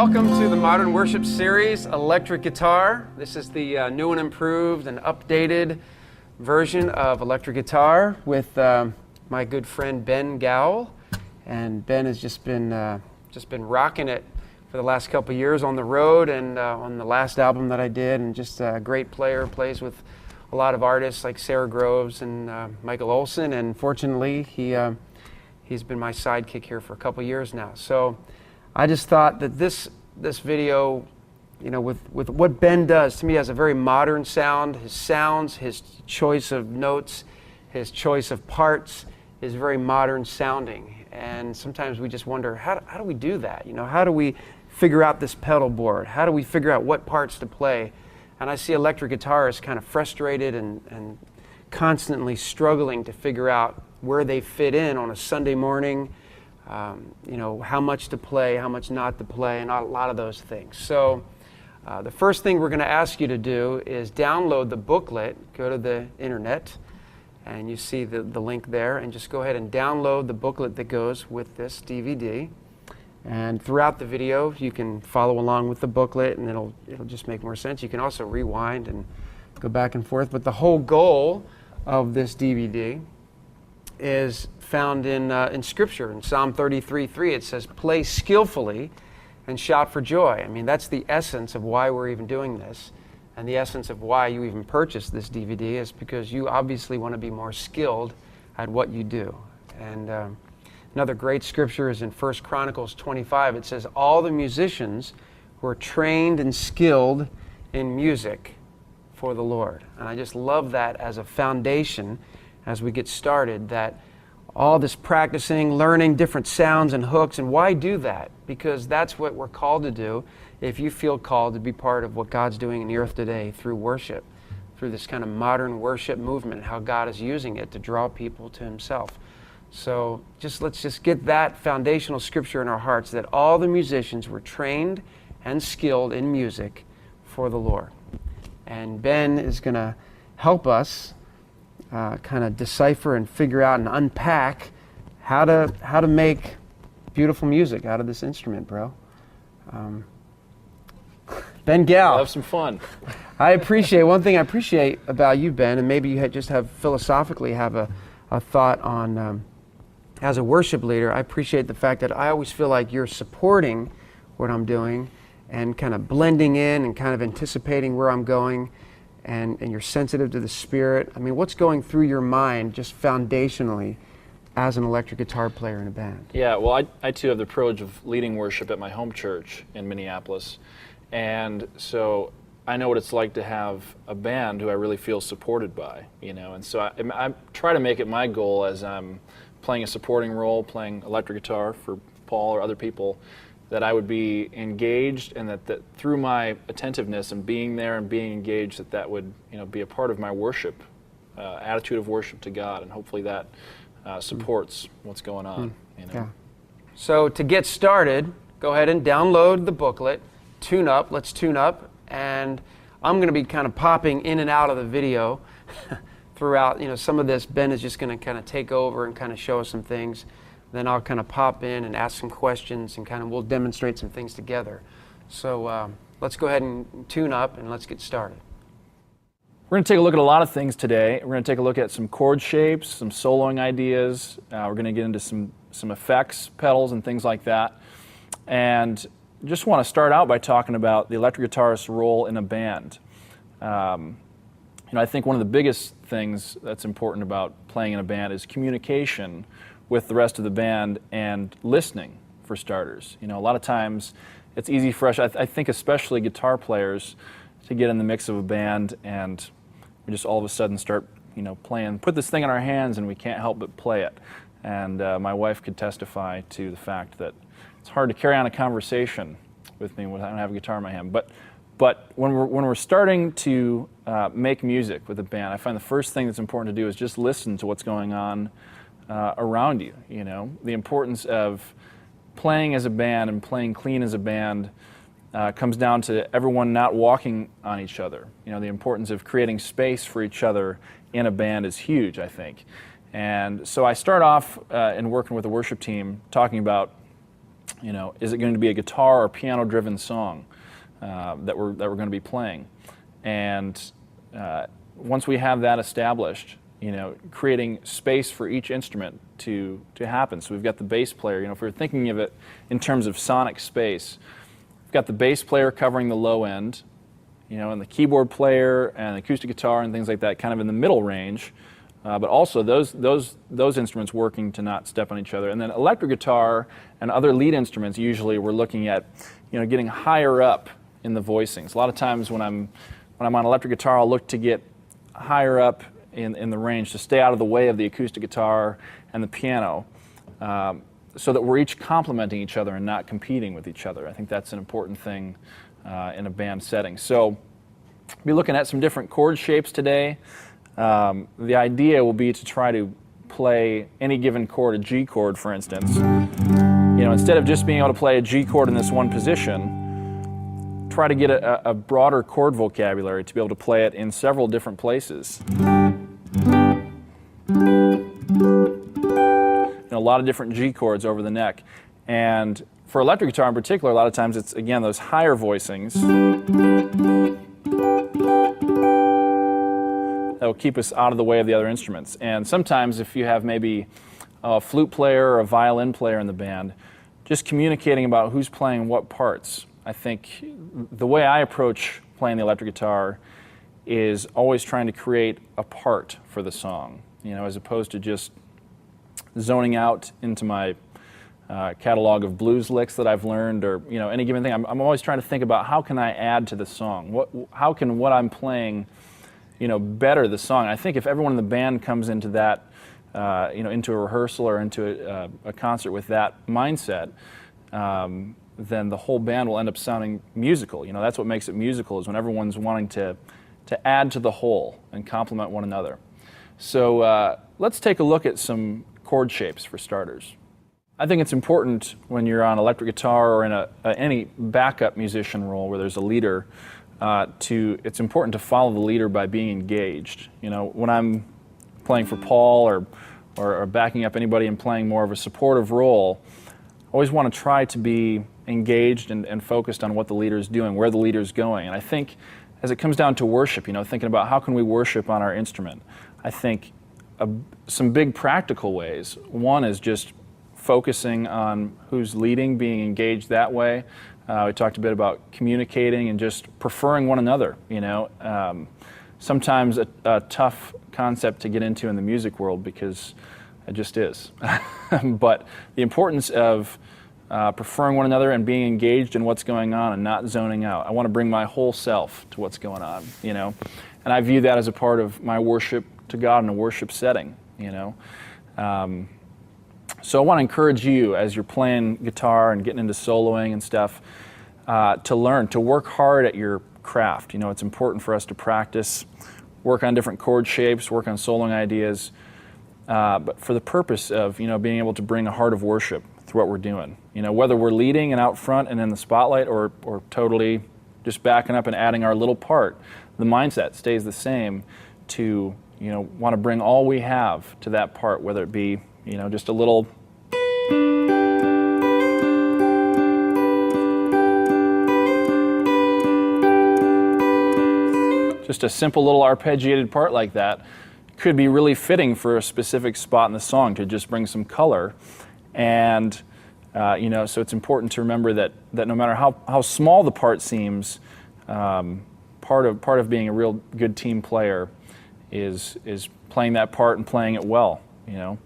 Welcome to the Modern Worship Series, Electric Guitar. This is the new and improved and updated version of electric guitar with my good friend Ben Gowell. And Ben has just been rocking it for the last couple of years on the road and on the last album that I did, and just a great player, plays with a lot of artists like Sarah Groves and Michael Olson, and fortunately he's been my sidekick here for a couple of years now. So I just thought that this video, you know, with what Ben does, to me has a very modern sound. His sounds, his choice of notes, his choice of parts is very modern sounding. And sometimes we just wonder, how do we do that? You know, how do we figure out this pedal board? How do we figure out what parts to play? And I see electric guitarists kind of frustrated and constantly struggling to figure out where they fit in on a Sunday morning. You know, how much to play, how much not to play, and a lot of those things. So the first thing we're going to ask you to do is download the booklet. Go to the internet, and you see the link there, and just go ahead and download the booklet that goes with this DVD. And throughout the video, you can follow along with the booklet, and it'll just make more sense. You can also rewind and go back and forth. But the whole goal of this DVD is found in Scripture. In Psalm 33:3, it says, "Play skillfully and shout for joy." I mean, that's the essence of why we're even doing this, and the essence of why you even purchased this DVD is because you obviously want to be more skilled at what you do. And another great scripture is in 1 Chronicles 25. It says, "All the musicians were trained and skilled in music for the Lord." And I just love that as a foundation as we get started, that all this practicing, learning different sounds and hooks. And why do that? Because that's what we're called to do if you feel called to be part of what God's doing in the earth today through worship, through this kind of modern worship movement, how God is using it to draw people to Himself. So let's just get that foundational scripture in our hearts, that all the musicians were trained and skilled in music for the Lord. And Ben is going to help us kind of decipher and figure out and unpack how to make beautiful music out of this instrument, bro. Ben Gowell. Have some fun. One thing I appreciate about you, Ben, and maybe you just have philosophically have a thought on, as a worship leader, I appreciate the fact that I always feel like you're supporting what I'm doing and kind of blending in and kind of anticipating where I'm going. And you're sensitive to the Spirit. I mean, what's going through your mind just foundationally as an electric guitar player in a band? Yeah, well, I too have the privilege of leading worship at my home church in Minneapolis. And so I know what it's like to have a band who I really feel supported by, you know. And so I try to make it my goal as I'm playing a supporting role, playing electric guitar for Paul or other people, that I would be engaged, and that through my attentiveness and being there and being engaged, that would, you know, be a part of my worship, attitude of worship to God, and hopefully that supports what's going on. You know? Yeah. So to get started, go ahead and download the booklet, tune up, let's tune up, and I'm going to be kind of popping in and out of the video throughout. You know, some of this, Ben is just going to kind of take over and kind of show us some things. Then I'll kind of pop in and ask some questions, and kind of we'll demonstrate some things together. So let's go ahead and tune up and let's get started. We're going to take a look at a lot of things today. We're going to take a look at some chord shapes, some soloing ideas. We're going to get into some effects, pedals, and things like that. And just want to start out by talking about the electric guitarist's role in a band. You know, I think one of the biggest things that's important about playing in a band is communication with the rest of the band and listening, for starters. You know, a lot of times it's easy for us, I think especially guitar players, to get in the mix of a band and we just all of a sudden start put this thing in our hands and we can't help but play it. And my wife could testify to the fact that it's hard to carry on a conversation with me when I don't have a guitar in my hand. But when we're starting to make music with a band, I find the first thing that's important to do is just listen to what's going on around you. The importance of playing as a band and playing clean as a band comes down to everyone not walking on each other. The importance of creating space for each other in a band is huge, I think. And so I start off in working with the worship team talking about, is it going to be a guitar or piano-driven song that we're going to be playing? And once we have that established, creating space for each instrument to happen. So we've got the bass player. If we're thinking of it in terms of sonic space, we've got the bass player covering the low end, and the keyboard player and the acoustic guitar and things like that kind of in the middle range. But also those instruments working to not step on each other. And then electric guitar and other lead instruments, usually we're looking at, getting higher up in the voicings. A lot of times when I'm on electric guitar, I'll look to get higher up in the range to stay out of the way of the acoustic guitar and the piano, so that we're each complementing each other and not competing with each other. I think that's an important thing in a band setting. So we'll be looking at some different chord shapes today. The idea will be to try to play any given chord, a G chord for instance. Instead of just being able to play a G chord in this one position, try to get a broader chord vocabulary to be able to play it in several different places. A lot of different G chords over the neck. And for electric guitar in particular, a lot of times it's, again, those higher voicings that will keep us out of the way of the other instruments. And sometimes if you have maybe a flute player or a violin player in the band, just communicating about who's playing what parts. I think the way I approach playing the electric guitar is always trying to create a part for the song, as opposed to just zoning out into my catalog of blues licks that I've learned, or any given thing. I'm always trying to think about how can I add to the song. How can what I'm playing better the song. I think if everyone in the band comes into that, into a rehearsal or into a concert with that mindset, then the whole band will end up sounding musical. That's what makes it musical, is when everyone's wanting to add to the whole and complement one another. So let's take a look at some chord shapes for starters. I think it's important when you're on electric guitar or in any backup musician role where there's a leader, it's important to follow the leader by being engaged. When I'm playing for Paul or backing up anybody and playing more of a supportive role, I always want to try to be engaged and focused on what the leader's doing, where the leader's going. And I think as it comes down to worship, thinking about how can we worship on our instrument, I think some big practical ways. One is just focusing on who's leading, being engaged that way. We talked a bit about communicating and just preferring one another. Sometimes a tough concept to get into in the music world because it just is. But the importance of preferring one another and being engaged in what's going on and not zoning out. I want to bring my whole self to what's going on, and I view that as a part of my worship to God in a worship setting, So I want to encourage you as you're playing guitar and getting into soloing and stuff, to learn, to work hard at your craft. It's important for us to practice, work on different chord shapes, work on soloing ideas, but for the purpose of, being able to bring a heart of worship through what we're doing. Whether we're leading and out front and in the spotlight or totally just backing up and adding our little part, the mindset stays the same to, want to bring all we have to that part, whether it be, just a little just a simple little arpeggiated part like that could be really fitting for a specific spot in the song to just bring some color. And so it's important to remember that no matter how small the part seems, part of being a real good team player is playing that part and playing it well. So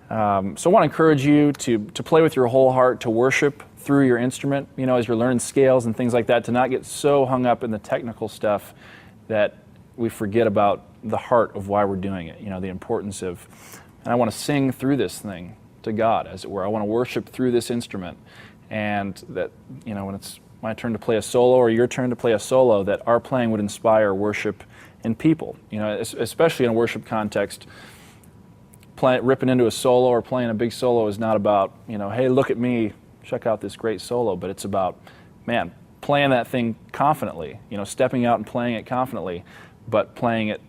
I want to encourage you to play with your whole heart, to worship through your instrument, as you're learning scales and things like that, to not get so hung up in the technical stuff that we forget about, the heart of why we're doing it. The importance of, and I want to sing through this thing to God, as it were. I want to worship through this instrument, and that when it's my turn to play a solo or your turn to play a solo, that our playing would inspire worship in people. Especially in a worship context, ripping into a solo or playing a big solo is not about hey, look at me, check out this great solo, but it's about, man, playing that thing confidently, stepping out and playing it confidently, but playing it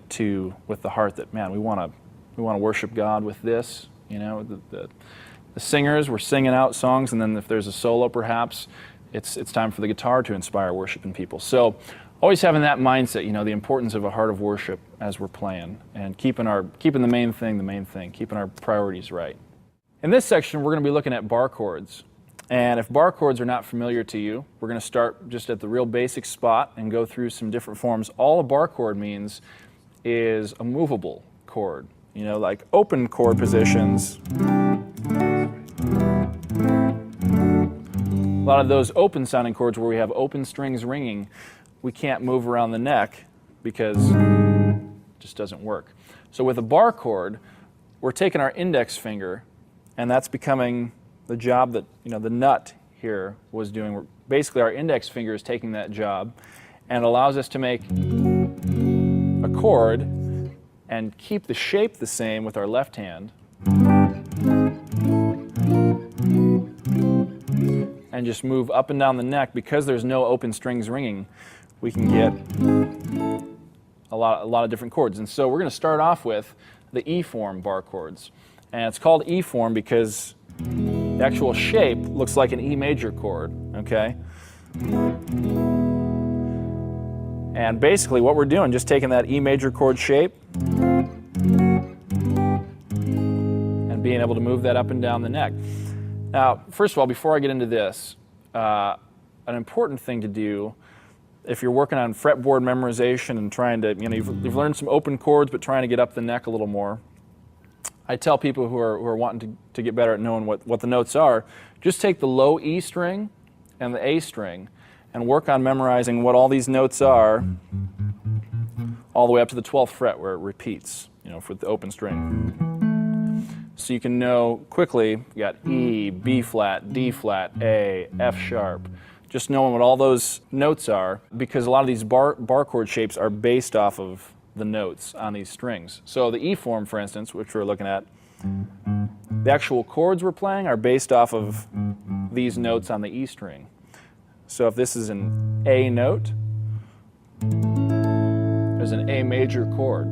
with the heart that, man, we want to worship God with this. The singers, we're singing out songs, and then if there's a solo, perhaps it's time for the guitar to inspire worship in people. So always having that mindset, the importance of a heart of worship as we're playing, and keeping the main thing, keeping our priorities right. In this section, we're going to be looking at bar chords. And if bar chords are not familiar to you, we're going to start just at the real basic spot and go through some different forms. All a bar chord means is a movable chord. Like open chord positions. A lot of those open sounding chords where we have open strings ringing, we can't move around the neck because it just doesn't work. So with a bar chord, we're taking our index finger, and that's becoming the job that the nut here was doing. Basically, our index finger is taking that job, and it allows us to make a chord and keep the shape the same with our left hand, and just move up and down the neck. Because there's no open strings ringing, we can get a lot of different chords. And so we're going to start off with the E form bar chords, and it's called E form because the actual shape looks like an E major chord, okay? And basically what we're doing, just taking that E major chord shape and being able to move that up and down the neck. Now, first of all, before I get into this, an important thing to do if you're working on fretboard memorization and trying to, you've learned some open chords but trying to get up the neck a little more, I tell people who are wanting to get better at knowing what the notes are, just take the low E string and the A string and work on memorizing what all these notes are all the way up to the 12th fret where it repeats, for the open string. So you can know quickly, you got E, B flat, D flat, A, F sharp. Just knowing what all those notes are, because a lot of these bar chord shapes are based off of the notes on these strings. So the E form, for instance, which we're looking at, the actual chords we're playing are based off of these notes on the E string. So if this is an A note, there's an A major chord.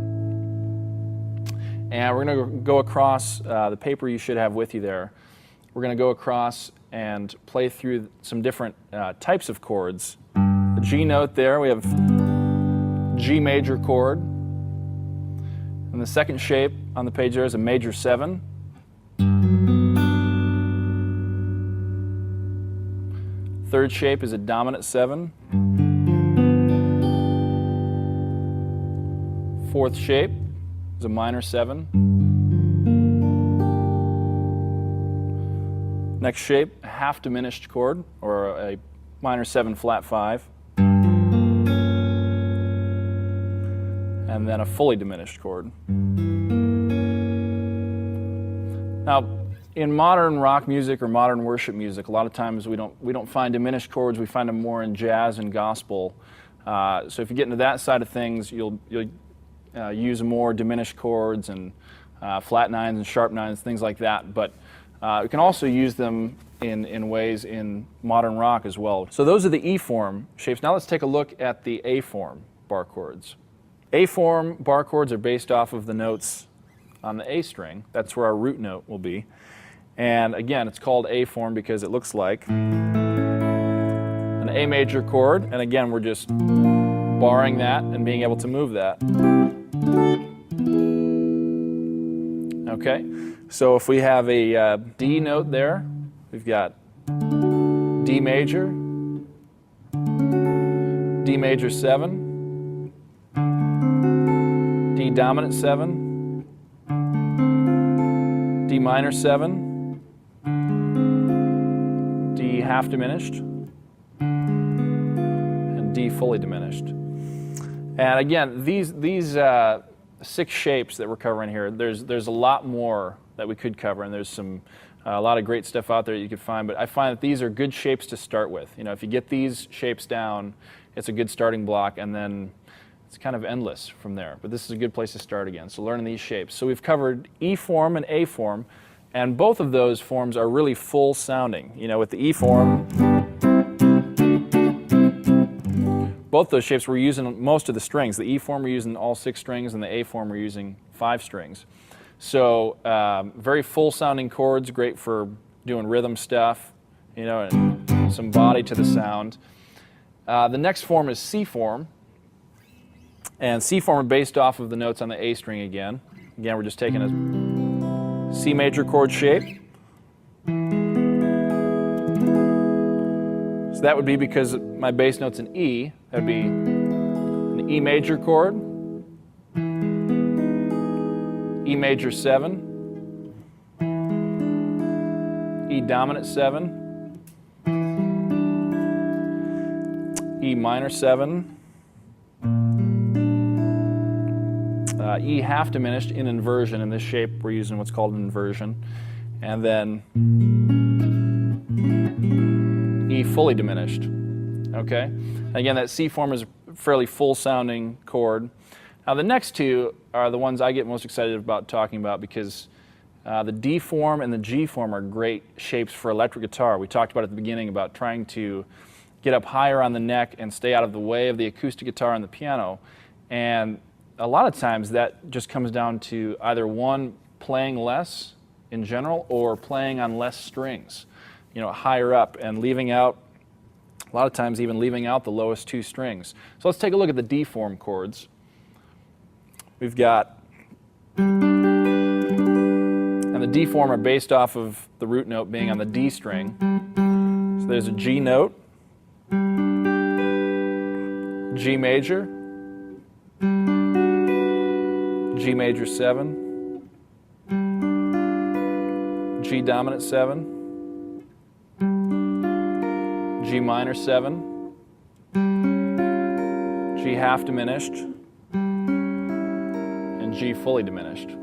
And we're going to go across the paper you should have with you there. We're going to go across and play through some different types of chords. The G note there, we have G major chord. And the second shape on the page there is a major 7. Third shape is a dominant 7. Fourth shape is a minor 7. Next shape, a half diminished chord, or a minor 7 flat 5. And then a fully diminished chord. Now, in modern rock music or modern worship music, a lot of times we don't find diminished chords. We find them more in jazz and gospel. So if you get into that side of things, you'll use more diminished chords and flat 9s and sharp 9s, things like that. But you can also use them in ways in modern rock as well. So those are the E form shapes. Now let's take a look at the A form bar chords. A form bar chords are based off of the notes on the A string. That's where our root note will be. And again, it's called A form because it looks like an A major chord. And again, we're just barring that and being able to move that. Okay, so if we have a D note there, we've got D major, D major 7, D dominant 7, D minor 7, D half diminished, and D fully diminished. And again, these 6 shapes that we're covering here. There's a lot more that we could cover, and there's a lot of great stuff out there that you could find, but I find that these are good shapes to start with. If you get these shapes down, it's a good starting block, and then it's kind of endless from there. But this is a good place to start again, so learning these shapes. So we've covered E form and A form, and both of those forms are really full sounding. With the E form, both those shapes we're using most of the strings. The E form we're using all 6 strings, and the A form we're using 5 strings. So very full sounding chords, great for doing rhythm stuff, and some body to the sound. The next form is C form, and C form are based off of the notes on the A string again. Again, we're just taking a C major chord shape. So that would be because my bass note's an E. That would be an E major chord, E major 7, E dominant 7, E minor 7, E half diminished in inversion. In this shape, we're using what's called an inversion. And then E fully diminished. Okay? Again, that C form is a fairly full-sounding chord. Now, the next two are the ones I get most excited about talking about because the D form and the G form are great shapes for electric guitar. We talked about at the beginning about trying to get up higher on the neck and stay out of the way of the acoustic guitar and the piano. And a lot of times that just comes down to either one, playing less in general, or playing on less strings, higher up, and leaving out, a lot of times even leaving out the lowest 2 strings. So let's take a look at the D form chords. We've got, and the D form are based off of the root note being on the D string. So there's a G note, G major, G major 7, G dominant 7, G minor 7, G half diminished, and G fully diminished.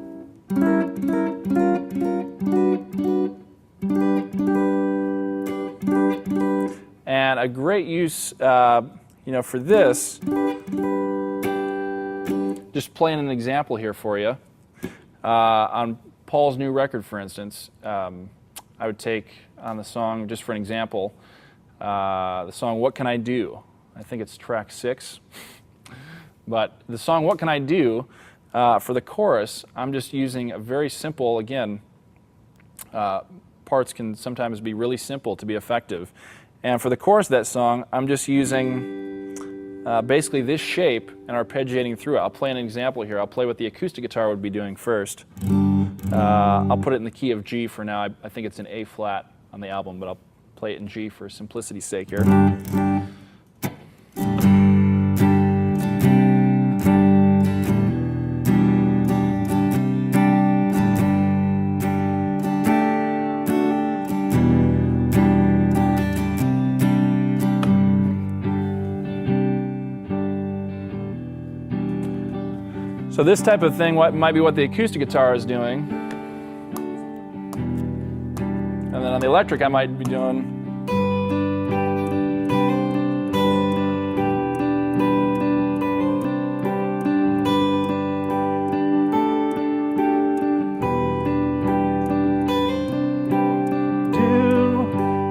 And a great use, for this, just playing an example here for you. On Paul's new record, for instance, I would take on the song, just for an example, the song What Can I Do? I think it's track 6. But the song What Can I Do? For the chorus, I'm just using a very simple, again, parts can sometimes be really simple to be effective. And for the chorus of that song, I'm just using basically this shape and arpeggiating through it. I'll play an example here. I'll play what the acoustic guitar would be doing first. I'll put it in the key of G for now. I think it's an A flat on the album, but I'll play it in G for simplicity's sake here. So this type of thing might be what the acoustic guitar is doing. And then on the electric, I might be doing.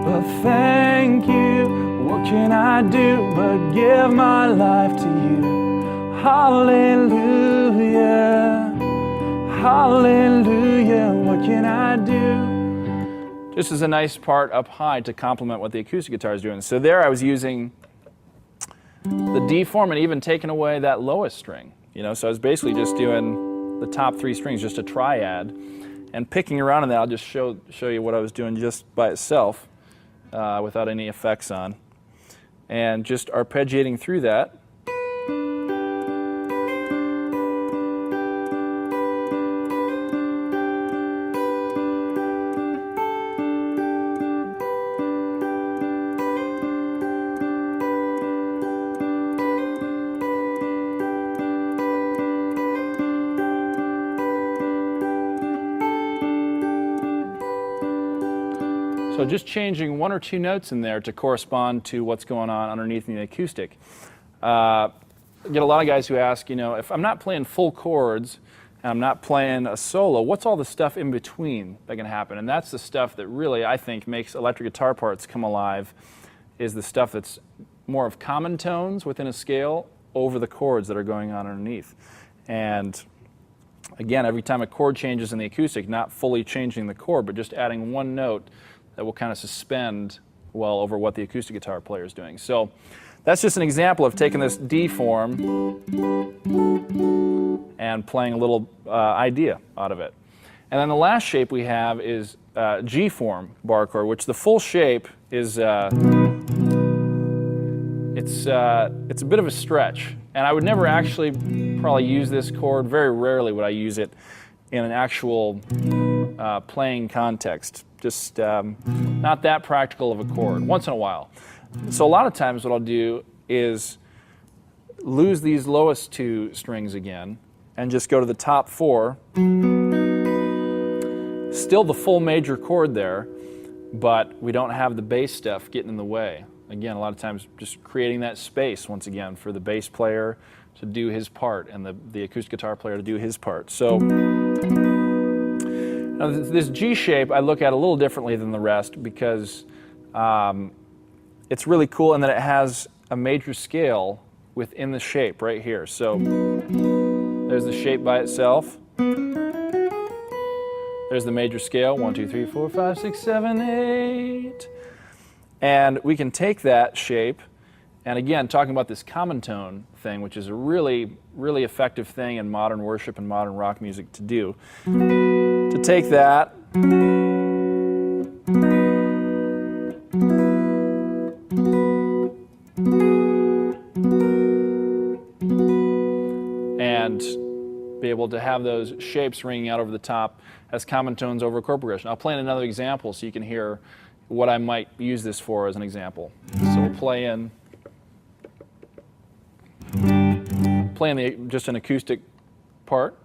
But thank you, what can I do but give my life to you? Hallelujah, hallelujah, what can I do? Just as a nice part up high to complement what the acoustic guitar is doing. So there I was using the D form and even taking away that lowest string. So I was basically just doing the top 3 strings, just a triad, and picking around in that. I'll just show you what I was doing just by itself without any effects on. And just arpeggiating through that. So just changing one or two notes in there to correspond to what's going on underneath in the acoustic. Get a lot of guys who ask, if I'm not playing full chords and I'm not playing a solo, what's all the stuff in between that can happen? And that's the stuff that really, I think, makes electric guitar parts come alive, is the stuff that's more of common tones within a scale over the chords that are going on underneath. And again, every time a chord changes in the acoustic, not fully changing the chord, but just adding one note that will kind of suspend well over what the acoustic guitar player is doing. So that's just an example of taking this D form and playing a little idea out of it. And then the last shape we have is G form bar chord, which the full shape is it's a bit of a stretch. And I would never actually probably use this chord. Very rarely would I use it in an actual playing context. Just not that practical of a chord, once in a while. So a lot of times what I'll do is lose these lowest two strings again and just go to the top four. Still the full major chord there, but we don't have the bass stuff getting in the way. Again, a lot of times just creating that space once again for the bass player to do his part and the acoustic guitar player to do his part. So now this G shape I look at a little differently than the rest because it's really cool in that it has a major scale within the shape right here. So there's the shape by itself. There's the major scale, 1, 2, 3, 4, 5, 6, 7, 8. And we can take that shape, and again, talking about this common tone thing, which is a really, really effective thing in modern worship and modern rock music to do, to take that and be able to have those shapes ringing out over the top as common tones over chord progression. I'll play in another example so you can hear what I might use this for as an example. So we'll play in just an acoustic part.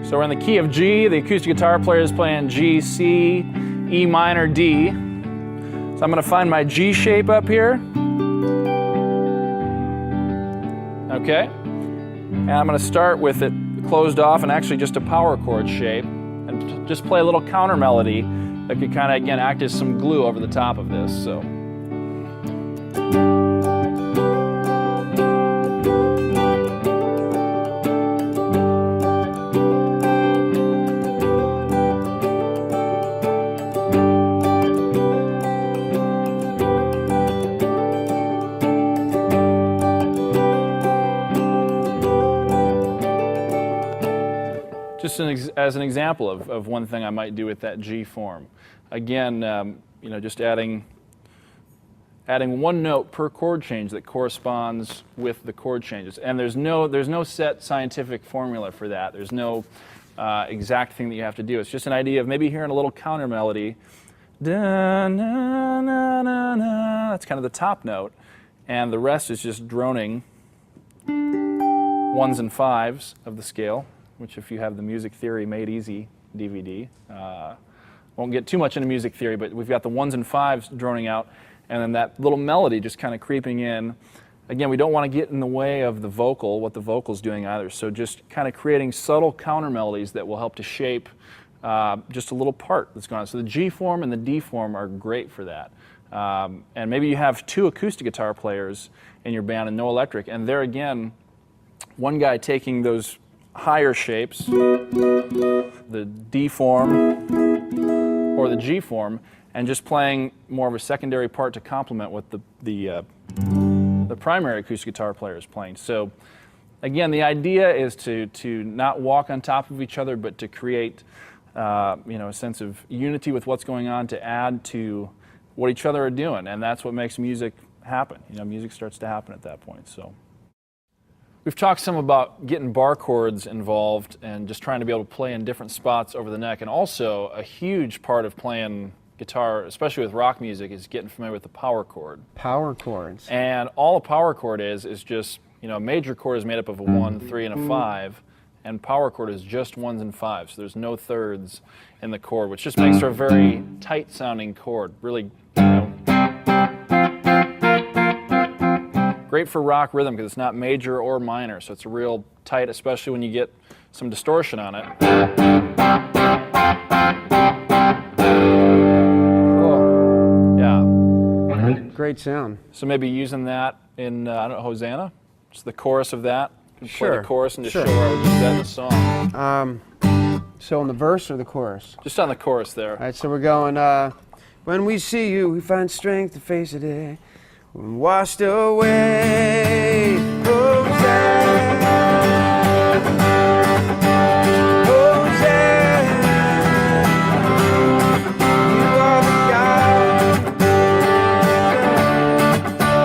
So we're in the key of G. The acoustic guitar player is playing G, C, E minor, D. So I'm going to find my G shape up here. Okay. And I'm going to start with it closed off and actually just a power chord shape and just play a little counter melody that could kind of, again, act as some glue over the top of this. So. Just as an example of one thing I might do with that G form. Again, just adding one note per chord change that corresponds with the chord changes. And there's no set scientific formula for that. There's no exact thing that you have to do. It's just an idea of maybe hearing a little counter melody. Da, na, na, na, na. That's kind of the top note. And the rest is just droning ones and fives of the scale, which if you have the Music Theory Made Easy DVD, won't get too much into music theory, but we've got the ones and fives droning out, and then that little melody just kind of creeping in. Again, we don't want to get in the way of the vocal, what the vocal's doing either, so just kind of creating subtle counter melodies that will help to shape just a little part that's going on. So the G form and the D form are great for that. And maybe you have two acoustic guitar players in your band and no electric, and there again, one guy taking those higher shapes, the D form or the G form, and just playing more of a secondary part to complement what the primary acoustic guitar player is playing. So again, the idea is to not walk on top of each other, but to create a sense of unity with what's going on, to add to what each other are doing, and that's what makes music happen. Music starts to happen at that point. So. We've talked some about getting bar chords involved and just trying to be able to play in different spots over the neck, and also a huge part of playing guitar, especially with rock music, is getting familiar with the power chord. Power chords. And all a power chord is just, a major chord is made up of a 1, 3, and a 5, and power chord is just 1s and 5s. So there's no thirds in the chord, which just makes for a very tight sounding chord. Really, great for rock rhythm because it's not major or minor, so it's real tight, especially when you get some distortion on it. Cool. Yeah. Great sound. So maybe using that in, Hosanna? Just the chorus of that? You can play Sure. the chorus and just Sure. show where I would use that in the song. So on the verse or the chorus? Just on the chorus there. All right, so we're going, when we see you, we find strength to face the day. When washed away, Hosanna, Hosanna, you are the God,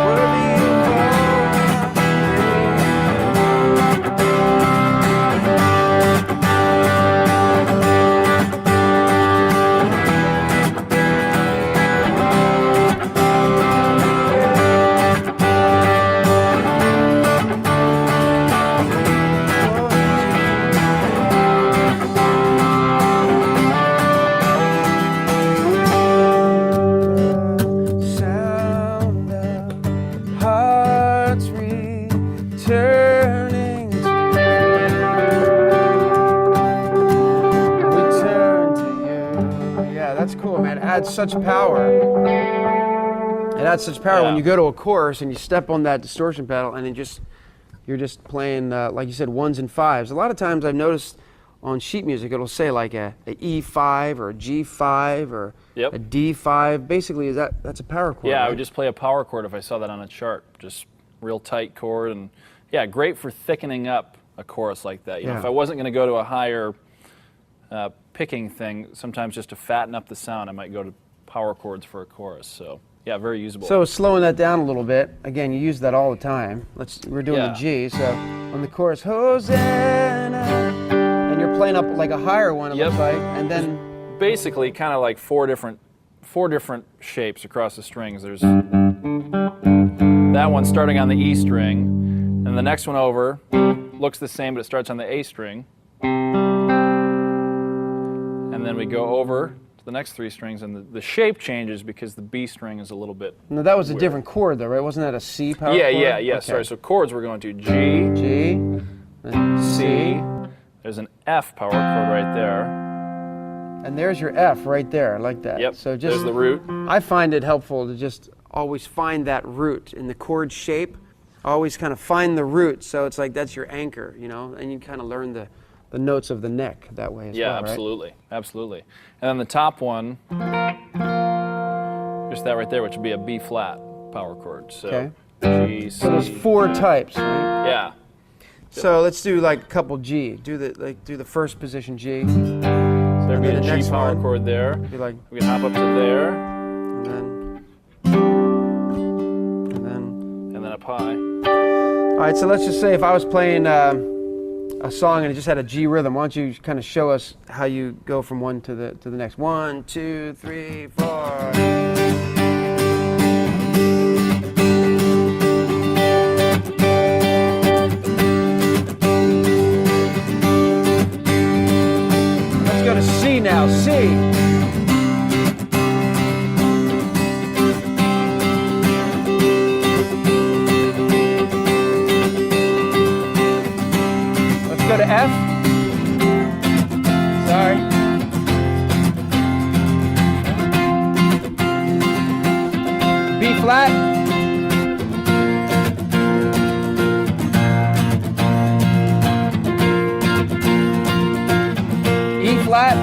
worthy of all sound of hearts returning to you. We turn to you. Yeah, that's cool, man. It adds such power. It adds such power when you go to a chorus and you step on that distortion pedal and then you're just playing, like you said, 1s and 5s. A lot of times I've noticed on sheet music it'll say like a E5 or a G5 or Yep. a D5. Basically, that's a power chord. Yeah, I right? would just play a power chord if I saw that on a chart. Just real tight chord, and yeah, great for thickening up a chorus like that. Yeah. If I wasn't going to go to a higher picking thing, sometimes just to fatten up the sound, I might go to power chords for a chorus. So yeah, very usable. So slowing that down a little bit. Again, you use that all the time. We're doing Yeah. the G. So on the chorus, Hosanna, and you're playing up like a higher one. It Yep. looks like, and then basically kind of like four different shapes across the strings. There's that one starting on the E string, and the next one over looks the same, but it starts on the A string. And then we go over to the next 3 strings, and the shape changes because the B string is a little bit. no, that was a weird. different chord though, right? Wasn't that a C power Yeah, chord? yeah, yeah. Okay. Sorry. So chords we're going to G, G, then C. There's an F power chord right there. and there's your F right there, like that. Yep. So just there's the root. I find it helpful to just always find that root in the chord shape. Always kind of find the root, so it's like that's your anchor, and you kind of learn the notes of the neck that way as Yeah, well, right? absolutely, absolutely. And then the top one, just that right there, which would be a B flat power chord. So Okay. G, C. So there's 4 types, right? Yeah. So let's do like a couple G. Do the first position G. So there'd be then a the G next power one. chord there. Be like, We can hop up to there, and and then up high. all right. So let's just say if I was playing a song and it just had a G rhythm, why don't you kind of show us how you go from one to the next? 1, 2, 3, 4. Let's go to C now. C. Let's go to F. Sorry. B flat. E flat.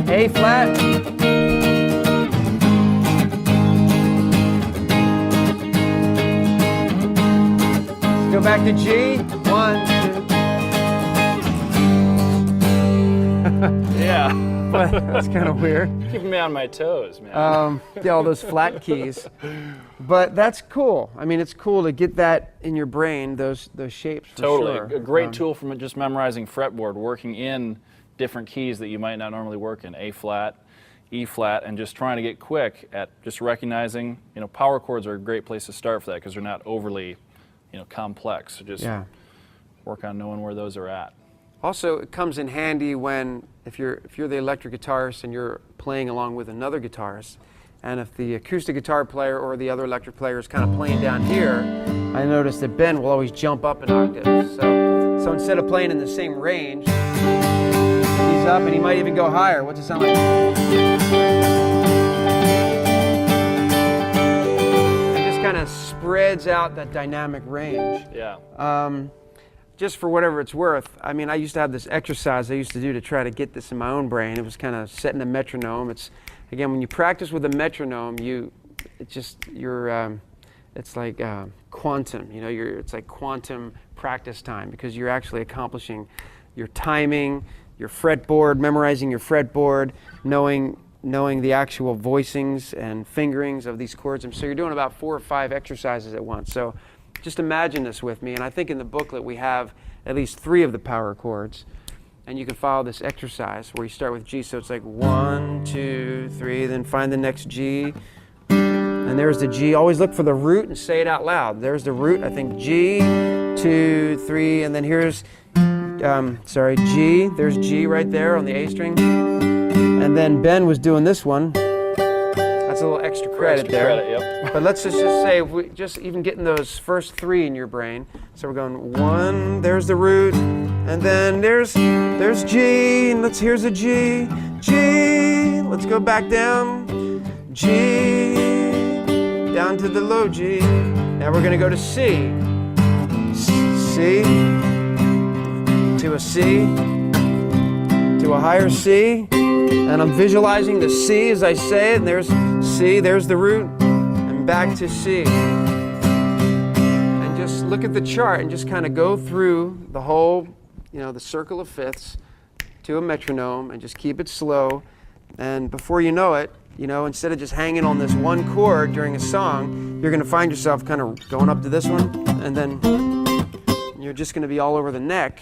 A flat. Go back to G. 1, 2. Yeah. That's kind of weird. Keeping me on my toes, man. Yeah, all those flat keys. But that's cool. I mean, it's cool to get that in your brain, those shapes for Totally. sure. A great tool from just memorizing fretboard, working in different keys that you might not normally work in, A flat, E flat, and just trying to get quick at just recognizing, power chords are a great place to start for that because they're not overly, complex. So just work on knowing where those are at. Also, it comes in handy when, if you're the electric guitarist and you're playing along with another guitarist, and if the acoustic guitar player or the other electric player is kind of playing down here, I noticed that Ben will always jump up an octave. So instead of playing in the same range, he's up and he might even go higher. What's it sound like? It just kind of spreads out that dynamic range. Yeah. Just for whatever it's worth, I mean, I used to have this exercise I used to do to try to get this in my own brain. It was kind of setting a metronome. Again, when you practice with a metronome, it's like quantum. It's like quantum practice time because you're actually accomplishing your timing, your fretboard, memorizing your fretboard, knowing the actual voicings and fingerings of these chords. And so you're doing about 4 or 5 exercises at once. So just imagine this with me. And I think in the booklet we have at least 3 of the power chords. And you can follow this exercise where you start with G. So it's like 1, 2, 3, then find the next G. And there's the G. Always look for the root and say it out loud. There's the root. I think G, 2, 3, and then here's, G. There's G right there on the A string. And then Ben was doing this one. That's a little extra credit there. Yep. But let's just say, if we just even getting those first 3 in your brain. So we're going 1, there's the root, and then there's G, and here's a G, G, let's go back down, G, down to the low G. Now we're gonna go to C, C, to a C, to a higher C, and I'm visualizing the C as I say it, and there's C, there's the root, and back to C. And just look at the chart and just kind of go through the whole, the circle of fifths to a metronome and just keep it slow. And before you know it, instead of just hanging on this one chord during a song, you're going to find yourself kind of going up to this one, and then you're just going to be all over the neck.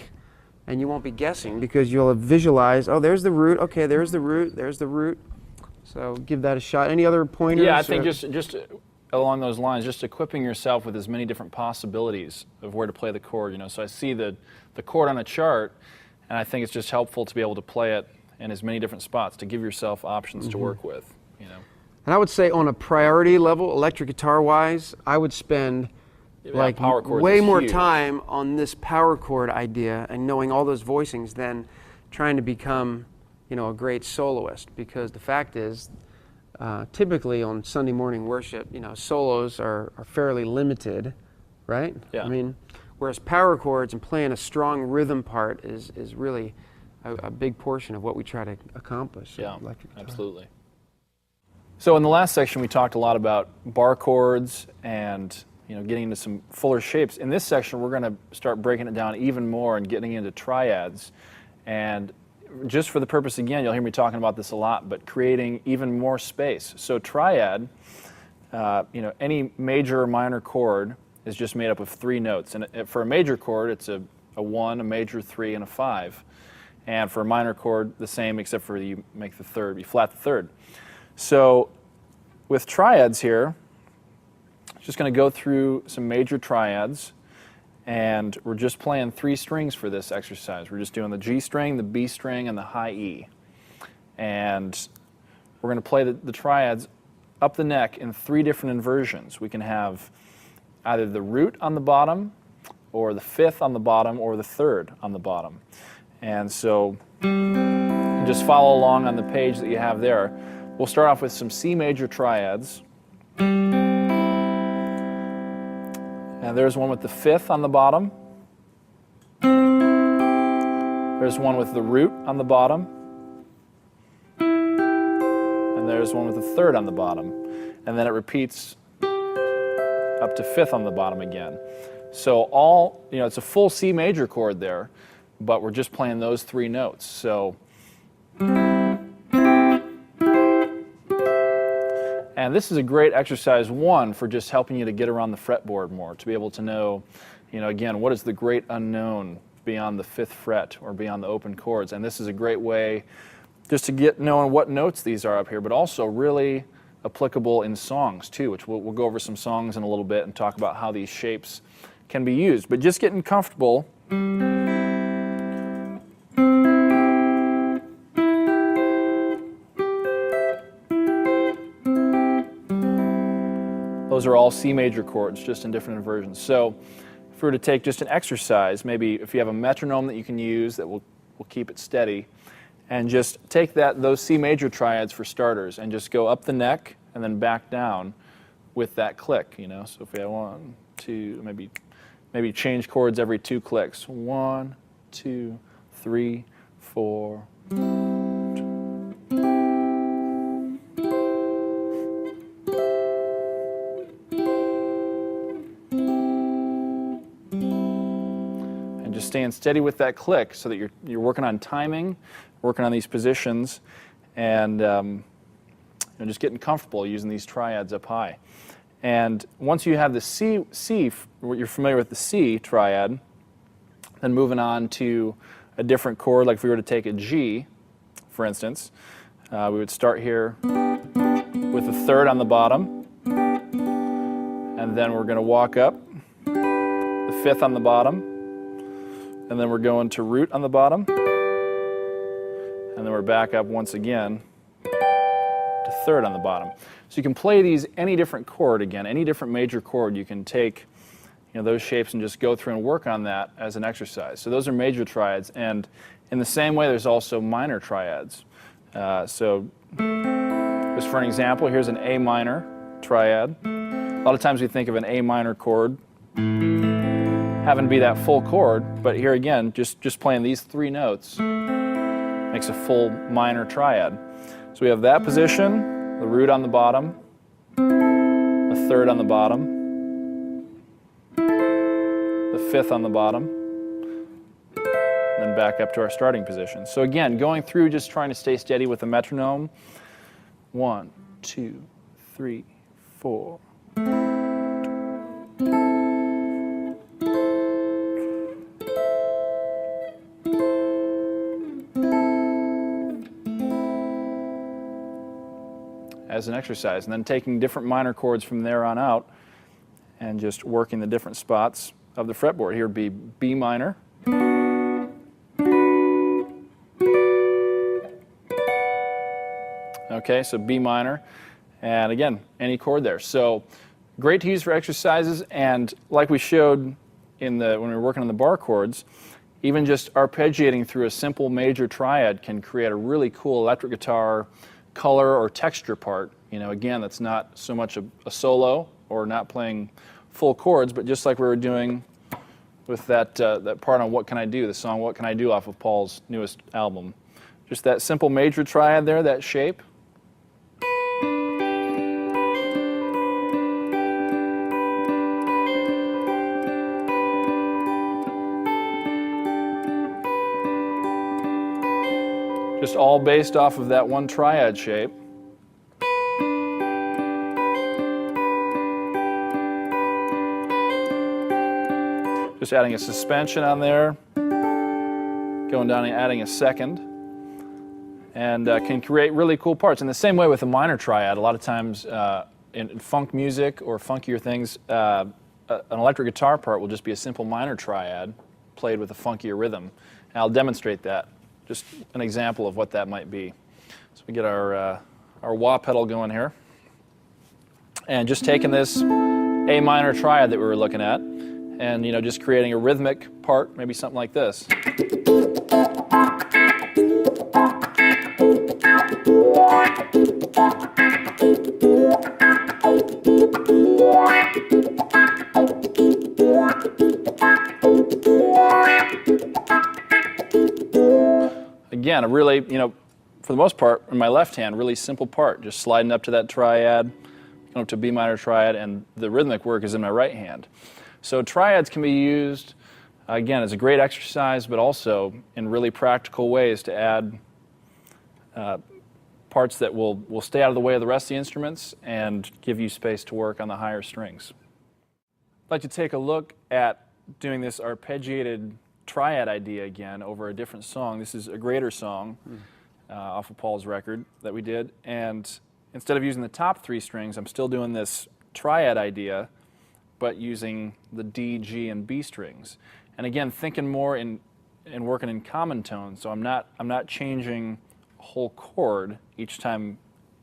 And you won't be guessing because you'll have visualized, oh, there's the root. Okay, there's the root. There's the root. So give that a shot. Any other pointers? Yeah, I think just along those lines, just equipping yourself with as many different possibilities of where to play the chord. So I see the chord on a chart, and I think it's just helpful to be able to play it in as many different spots to give yourself options to work with. And I would say on a priority level, electric guitar-wise, I would spend power chords way is more huge. time on this power chord idea and knowing all those voicings than trying to become, a great soloist. Because the fact is, typically on Sunday morning worship, solos are fairly limited, right? Yeah. I mean, whereas power chords and playing a strong rhythm part is really a big portion of what we try to accomplish. Yeah, electric guitar. absolutely. So in the last section, we talked a lot about bar chords and getting into some fuller shapes. In this section, we're going to start breaking it down even more and getting into triads. And just for the purpose, again, you'll hear me talking about this a lot, but creating even more space. So triad, any major or minor chord is just made up of 3 notes. And for a major chord, it's a 1, a major 3, and a 5. And for a minor chord, the same, except for you make the third, you flat the third. So with triads here, just going to go through some major triads, and we're just playing 3 strings for this exercise. We're just doing the G string, the B string, and the high E. And we're going to play the triads up the neck in 3 different inversions. We can have either the root on the bottom, or the 5th on the bottom, or the 3rd on the bottom. And so you just follow along on the page that you have there. We'll start off with some C major triads. And there's one with the 5th on the bottom. There's one with the root on the bottom. And there's one with the 3rd on the bottom. And then it repeats up to 5th on the bottom again. So it's a full C major chord there, but we're just playing those 3 notes. And this is a great exercise, one, for just helping you to get around the fretboard more, to be able to know, again, what is the great unknown beyond the 5th fret or beyond the open chords. And this is a great way just to get knowing what notes these are up here, but also really applicable in songs too, which we'll go over some songs in a little bit and talk about how these shapes can be used. But just getting comfortable. Those are all C major chords, just in different versions. So if we were to take just an exercise, maybe if you have a metronome that you can use that will keep it steady, and just take those C major triads for starters and just go up the neck and then back down with that click, So if we have 1, 2, maybe change chords every 2 clicks. 1, 2, 3, 4. And just staying steady with that click so that you're working on timing, working on these positions, and just getting comfortable using these triads up high. And once you have the C, you're familiar with the C triad, then moving on to a different chord, like if we were to take a G, for instance, we would start here with the 3rd on the bottom, and then we're going to walk up, the 5th on the bottom, and then we're going to root on the bottom, and then we're back up once again to 3rd on the bottom. So you can play these any different chord, again, any different major chord. You can take those shapes and just go through and work on that as an exercise. So those are major triads, and in the same way there's also minor triads. So just for an example, here's an A minor triad. A lot of times we think of an A minor chord having to be that full chord, but here again, just playing these 3 notes makes a full minor triad. So we have that position, the root on the bottom, the 3rd on the bottom, the 5th on the bottom, and then back up to our starting position. So again, going through, just trying to stay steady with the metronome. 1, 2, 3, 4. As an exercise, and then taking different minor chords from there on out and just working the different spots of the fretboard. Here would be B minor, okay, so B minor, and again, any chord there. So great to use for exercises, and like we showed when we were working on the bar chords, even just arpeggiating through a simple major triad can create a really cool electric guitar color or texture part. Again, that's not so much a solo or not playing full chords, but just like we were doing with that part on What Can I Do, the song What Can I Do off of Paul's newest album. Just that simple major triad there, that shape. Just all based off of that one triad shape. Just adding a suspension on there, going down and adding a second, and can create really cool parts. In the same way with a minor triad, a lot of times in funk music or funkier things, an electric guitar part will just be a simple minor triad played with a funkier rhythm. And I'll demonstrate that. Just an example of what that might be. So we get our wah pedal going here. And just taking this A minor triad that we were looking at, and just creating a rhythmic part, maybe something like this. Again, a really, for the most part, in my left hand, really simple part, just sliding up to that triad, going up to B minor triad, and the rhythmic work is in my right hand. So triads can be used, again, as a great exercise, but also in really practical ways to add parts that will stay out of the way of the rest of the instruments and give you space to work on the higher strings. I'd like to take a look at doing this arpeggiated triad idea again over a different song. This is a greater song off of Paul's record that we did, and instead of using the top 3 strings, I'm still doing this triad idea, but using the D, G, and B strings. And again, thinking more in working in common tones, so I'm not changing a whole chord each time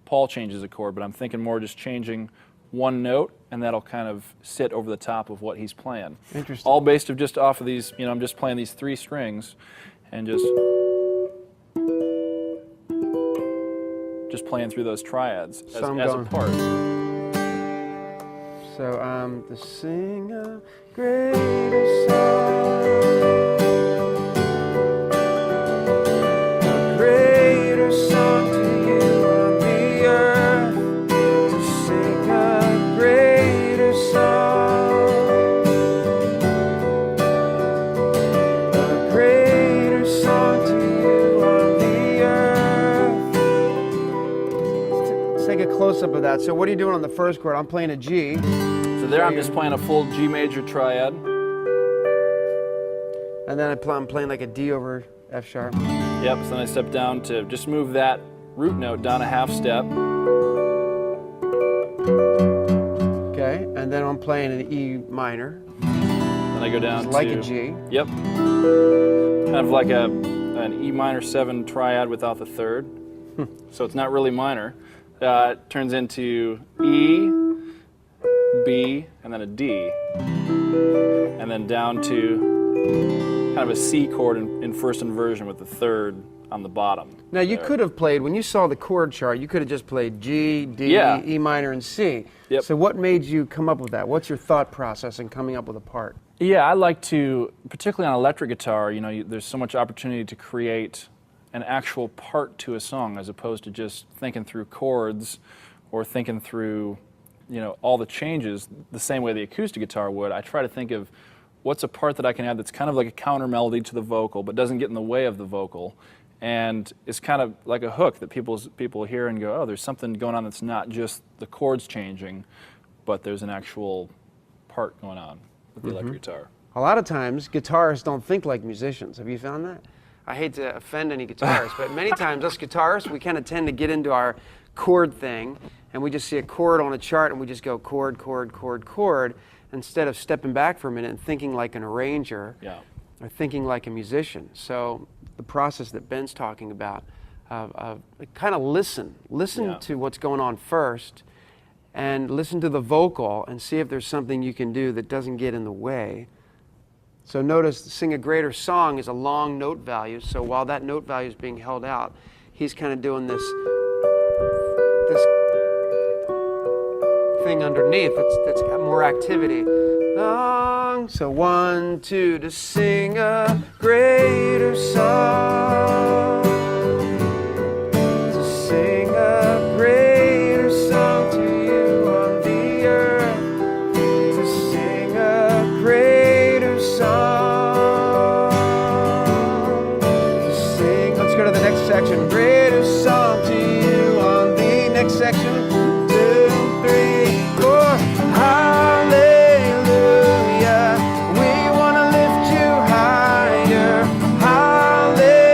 Paul changes a chord, but I'm thinking more just changing one note, and that'll kind of sit over the top of what he's playing. Interesting. All based just off of these, I'm just playing these 3 strings and just playing through those triads as a part. So I'm to sing a greater song, a greater song to you on the earth, to sing a greater song, a greater song to you on the earth. Let's take a close-up of that. So what are you doing on the first chord? I'm playing a G. So there I'm just playing a full G major triad. And then I'm playing like a D over F sharp. Yep, so then I step down to just move that root note down a half step. Okay, and then I'm playing an E minor. Then I go down It's like to... a G. Yep. Kind of like an E minor 7 triad without the third. So it's not really minor. It turns into E, B, and then a D. And then down to kind of a C chord in first inversion with the third on the bottom. Now you could have played, when you saw the chord chart, you could have just played G, D, Yeah. E minor, and C. Yep. So what made you come up with that? What's your thought process in coming up with a part? Yeah, I like to, particularly on electric guitar, there's so much opportunity to create an actual part to a song as opposed to just thinking through chords or thinking through, all the changes the same way the acoustic guitar would. I try to think of what's a part that I can add that's kind of like a counter melody to the vocal but doesn't get in the way of the vocal, and it's kind of like a hook that people hear and go, oh, there's something going on that's not just the chords changing, but there's an actual part going on with the electric guitar. A lot of times, guitarists don't think like musicians. Have you found that? I hate to offend any guitarists, but many times us guitarists, we kind of tend to get into our chord thing, and we just see a chord on a chart and we just go chord, chord, chord, chord, instead of stepping back for a minute and thinking like an arranger or thinking like a musician. So the process that Ben's talking about, kind of listen to what's going on first, and listen to the vocal and see if there's something you can do that doesn't get in the way. So notice, sing a greater song is a long note value, so while that note value is being held out, he's kind of doing this thing underneath that's got more activity. Long, so 1, 2, to sing a greater song, to sing a greater song to you on the earth, to sing a greater song, to sing. Let's go to the next section. Greater song to you on the next section. 2, 3, 4. Hallelujah. We want to lift you higher. Hallelujah.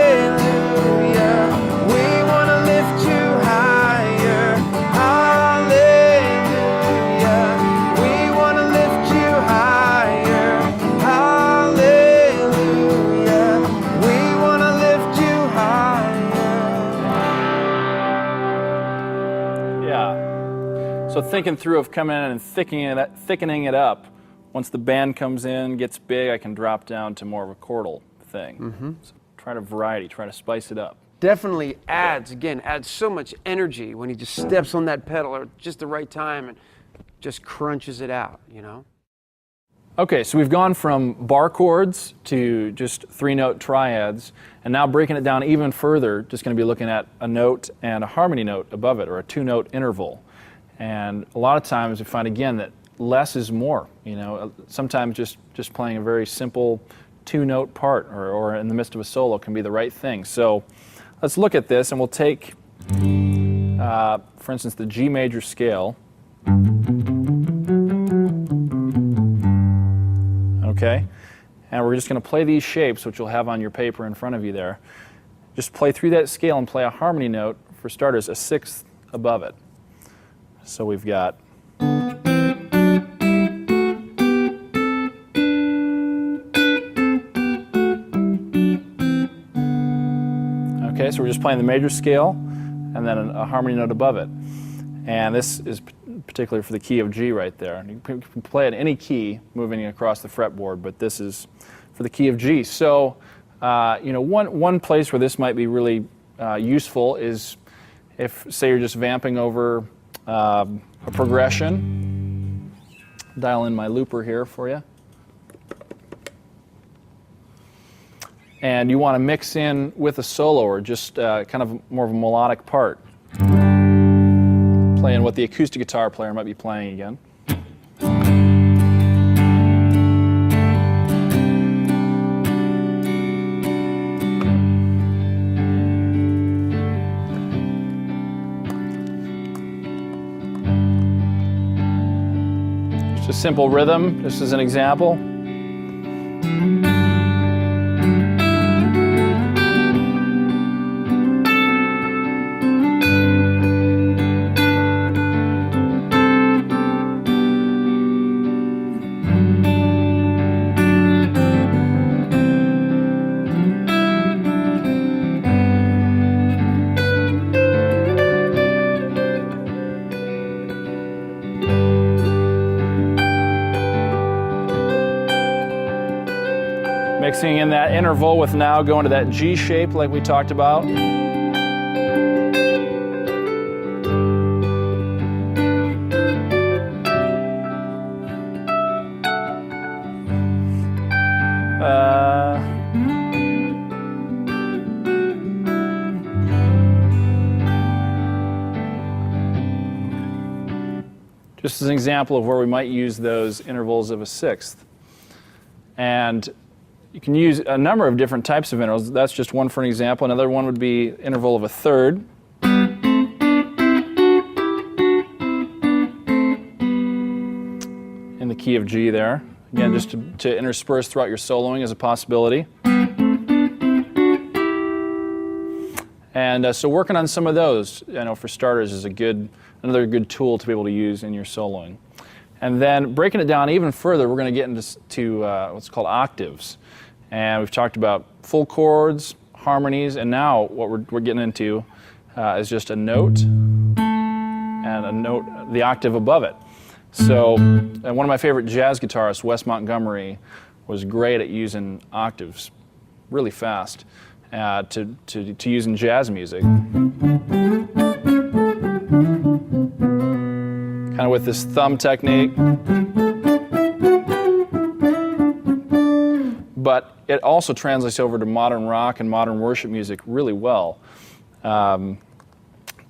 We want to lift you higher. Hallelujah. We want to lift you higher. Hallelujah. We want to lift you higher. Yeah. So thinking through of coming in and thickening it up. Once the band comes in, gets big, I can drop down to more of a chordal thing. So try to variety, try to spice it up. Definitely adds so much energy when he just steps on that pedal at just the right time and just crunches it out, Okay, so we've gone from bar chords to just 3-note triads, and now breaking it down even further, just going to be looking at a note and a harmony note above it, or a 2-note interval. And a lot of times we find again that less is more. Sometimes just playing a very simple 2-note part or in the midst of a solo can be the right thing. So let's look at this, and we'll take for instance, the G major scale. Okay, and we're just going to play these shapes, which you'll have on your paper in front of you there. Just play through that scale and play a harmony note, for starters, a sixth above it. So we've got okay, so we're just playing the major scale and then a harmony note above it. And this is particularly for the key of G right there. And you can play it in any key moving across the fretboard, but this is for the key of G. So, one place where this might be really useful is if, say, you're just vamping over a progression. Dial in my looper here for you. And you want to mix in with a solo or just kind of more of a melodic part. Playing what the acoustic guitar player might be playing again. Just a simple rhythm, just as an example. Mixing in that interval with now going to that G shape like we talked about. Just as an example of where we might use those intervals of a sixth. And you can use a number of different types of intervals. That's just one for an example. Another one would be interval of a third. In the key of G there. Again, just to intersperse throughout your soloing is a possibility. And so working on some of those, for starters, is another good tool to be able to use in your soloing. And then breaking it down even further, we're going to get into what's called octaves. And we've talked about full chords, harmonies, and now what we're getting into is just a note and a note, the octave above it. So one of my favorite jazz guitarists, Wes Montgomery, was great at using octaves really fast to use in jazz music. Kind of with this thumb technique. But it also translates over to modern rock and modern worship music really well to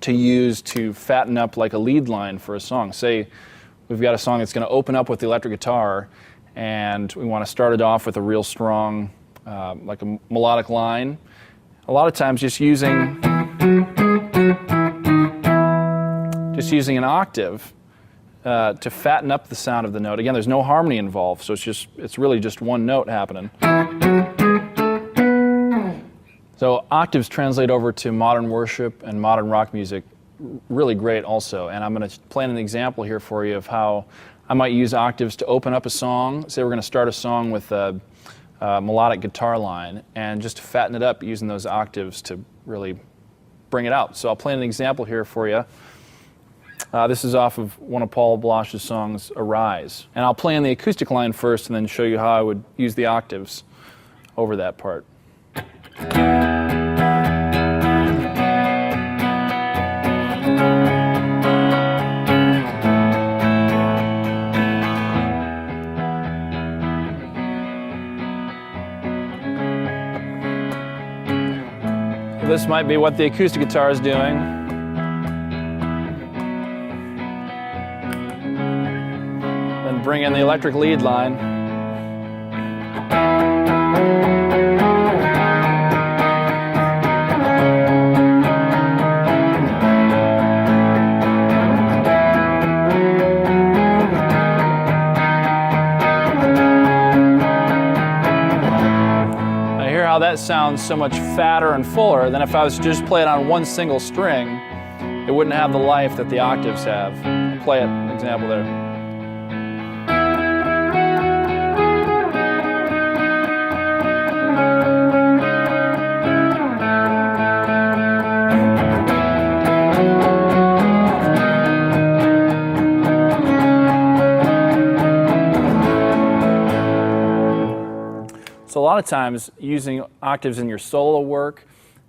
use to fatten up like a lead line for a song. Say we've got a song that's going to open up with the electric guitar and we want to start it off with a real strong, like a melodic line. A lot of times just using an octave to fatten up the sound of the note. Again, there's no harmony involved, so it's really just one note happening. So octaves translate over to modern worship and modern rock music really great also. And I'm going to plan an example here for you of how I might use octaves to open up a song. Say we're going to start a song with a melodic guitar line, and just to fatten it up using those octaves to really bring it out. So I'll play an example here for you. This is off of one of Paul Baloche's songs, Arise. And I'll play on the acoustic line first and then show you how I would use the octaves over that part. This might be what the acoustic guitar is doing. Then bring in the electric lead line. how that sounds so much fatter and fuller than if I was to just play it on one single string. It wouldn't have the life that the octaves have. Play it, example there. So a lot of times using octaves in your solo work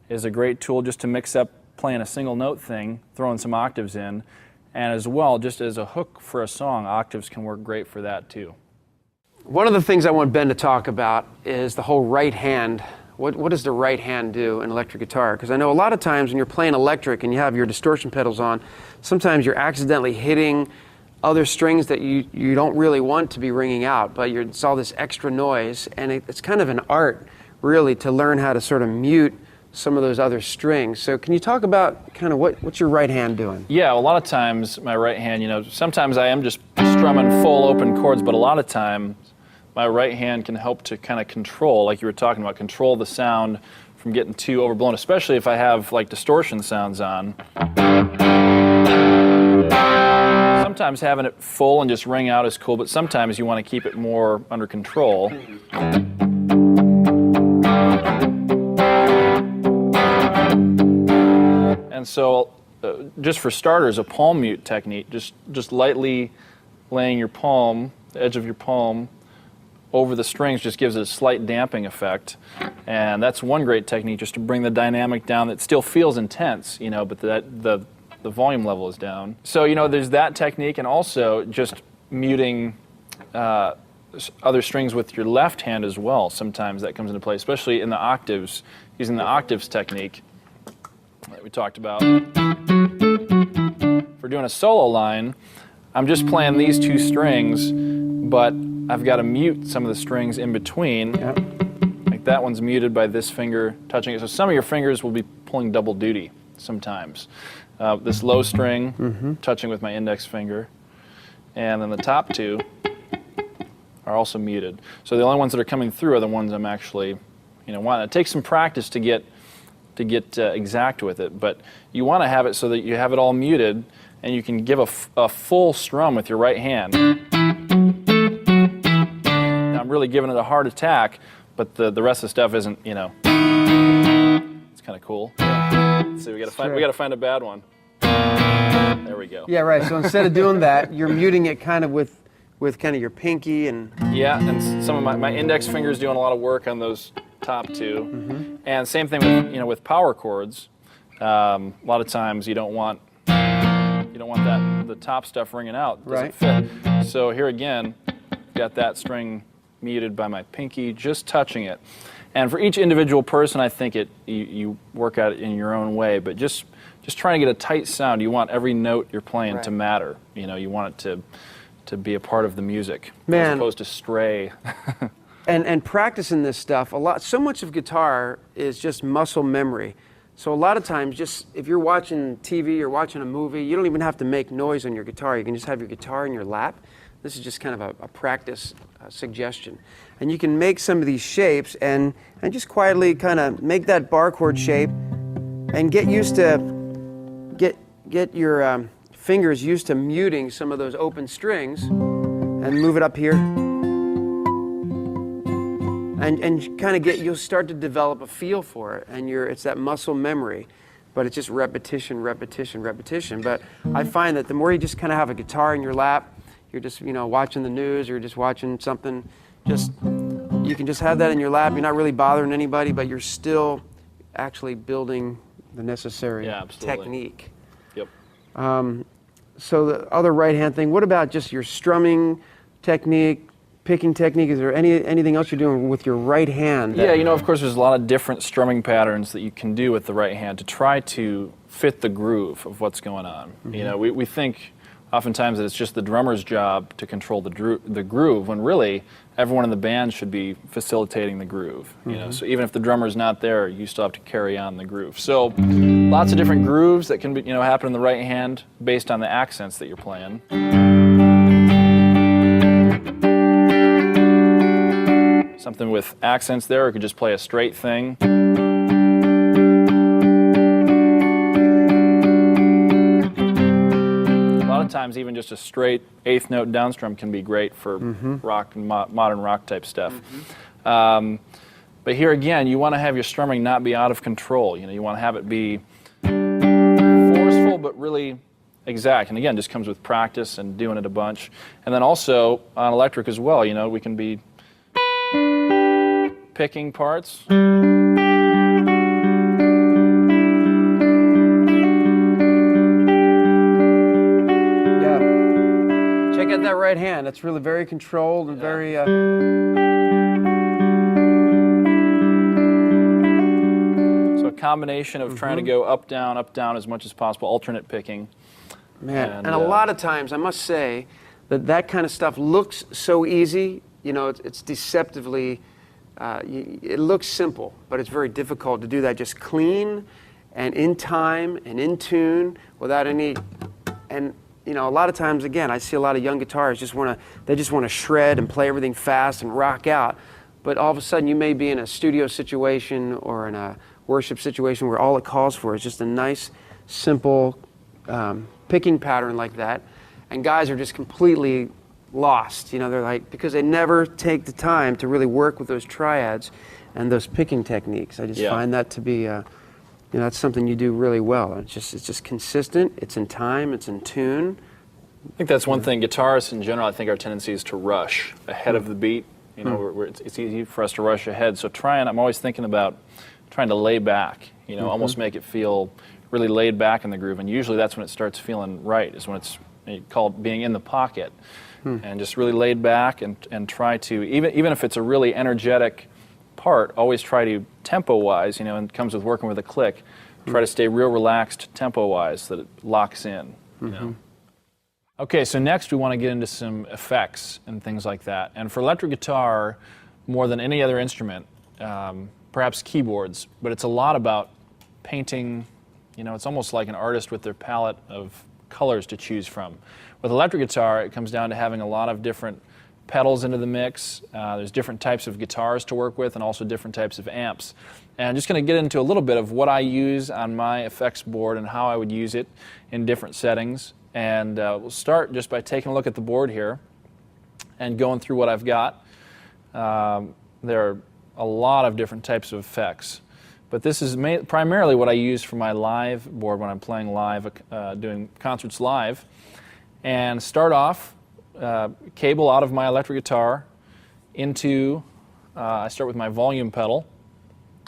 is a great tool just to mix up playing a single note thing, throwing some octaves in, and as well, just as a hook for a song, octaves can work great for that too. One of the things I want Ben to talk about is the whole right hand. What does the right hand do in electric guitar? Because I know a lot of times when you're playing electric and you have your distortion pedals on, sometimes you're accidentally hitting other strings that you don't really want to be ringing out, but it's all this extra noise, and it's kind of an art, really, to learn how to sort of mute some of those other strings. So can you talk about kind of what's your right hand doing? Yeah, a lot of times my right hand, sometimes I am just strumming full open chords, but a lot of times my right hand can help to kind of control, like you were talking about, control the sound from getting too overblown, especially if I have like distortion sounds on. Sometimes having it full and just ring out is cool, but sometimes you want to keep it more under control. And so, just for starters, a palm mute technique, just lightly laying your palm, the edge of your palm, over the strings just gives it a slight damping effect. And that's one great technique, just to bring the dynamic down that still feels intense, but the volume level is down. So, there's that technique, and also just muting other strings with your left hand as well. Sometimes that comes into play, especially in the octaves, using the octaves technique that we talked about. For doing a solo line, I'm just playing these two strings, but I've got to mute some of the strings in between. Yep. Like that one's muted by this finger touching it. So some of your fingers will be pulling double duty sometimes. This low string touching with my index finger, and then the top two are also muted. So the only ones that are coming through are the ones I'm actually, wanting. It takes some practice to get exact with it, but you want to have it so that you have it all muted, and you can give a full strum with your right hand. Now, I'm really giving it a hard attack, but the rest of the stuff isn't, it's kind of cool. So we gotta find a bad one. There we go. Yeah, right. So instead of doing that, you're muting it kind of with kind of your pinky and... Yeah, and some of my index fingers doing a lot of work on those top two. And same thing with with power chords. A lot of times you don't want the top stuff ringing out. It doesn't fit. So here again, got that string muted by my pinky, just touching it. And for each individual person, I think you work at it in your own way, but just trying to get a tight sound. You want every note you're playing to matter. You want it to be a part of the music, as opposed to stray. and practicing this stuff so much of guitar is just muscle memory. So a lot of times, just if you're watching TV or watching a movie, you don't even have to make noise on your guitar. You can just have your guitar in your lap. This is just kind of a practice suggestion. And you can make some of these shapes and just quietly kind of make that bar chord shape and get used to, get your fingers used to muting some of those open strings and move it up here. And kind of you'll start to develop a feel for it, and it's that muscle memory, but it's just repetition, repetition, repetition. But I find that the more you just kind of have a guitar in your lap, you're just watching the news or just watching something, you can just have that in your lap. You're not really bothering anybody, but you're still actually building the necessary technique. Yep. So the other right hand thing, what about just your strumming technique, picking technique? Is there anything else you're doing with your right hand? Yeah, of course there's a lot of different strumming patterns that you can do with the right hand to try to fit the groove of what's going on. We think oftentimes that it's just the drummer's job to control the groove, when really everyone in the band should be facilitating the groove. So even if the drummer's not there, you still have to carry on the groove. So lots of different grooves that can be, happen in the right hand based on the accents that you're playing. something with accents there, or could just play a straight thing. A lot of times even just a straight eighth note downstrum can be great for rock and modern rock type stuff. But here again, you want to have your strumming not be out of control. You want to have it be forceful but really exact. And again, just comes with practice and doing it a bunch. And then also on electric as well, we can be picking parts. Yeah. Check out that right hand. It's really very controlled and very... So a combination of trying to go up, down as much as possible, alternate picking. Man, and a lot of times, I must say, that kind of stuff looks so easy. It's deceptively, it looks simple, but it's very difficult to do that just clean and in time and in tune without any, and a lot of times, again, I see a lot of young guitarists just want to shred and play everything fast and rock out, but all of a sudden you may be in a studio situation or in a worship situation where all it calls for is just a nice, simple, picking pattern like that, and guys are just completely lost. They're like, because they never take the time to really work with those triads and those picking techniques. I just find that to be, that's something you do really well. It's just consistent. It's in time. It's in tune. I think that's one thing. Guitarists in general, I think our tendency is to rush ahead of the beat. It's easy for us to rush ahead. So I'm always thinking about trying to lay back. Almost make it feel really laid back in the groove, and usually that's when it starts feeling right, is when it's called being in the pocket, and just really laid back and try to, even if it's a really energetic part, always try to, tempo-wise, and it comes with working with a click, try to stay real relaxed tempo-wise so that it locks in. Okay, so next we want to get into some effects and things like that, and for electric guitar, more than any other instrument, perhaps keyboards, but it's a lot about painting. It's almost like an artist with their palette of colors to choose from. With electric guitar, it comes down to having a lot of different pedals into the mix. There's different types of guitars to work with and also different types of amps. And I'm just going to get into a little bit of what I use on my effects board and how I would use it in different settings. And we'll start just by taking a look at the board here and going through what I've got. There are a lot of different types of effects. But this is primarily what I use for my live board when I'm playing live, doing concerts live. And start off, cable out of my electric guitar into, I start with my volume pedal.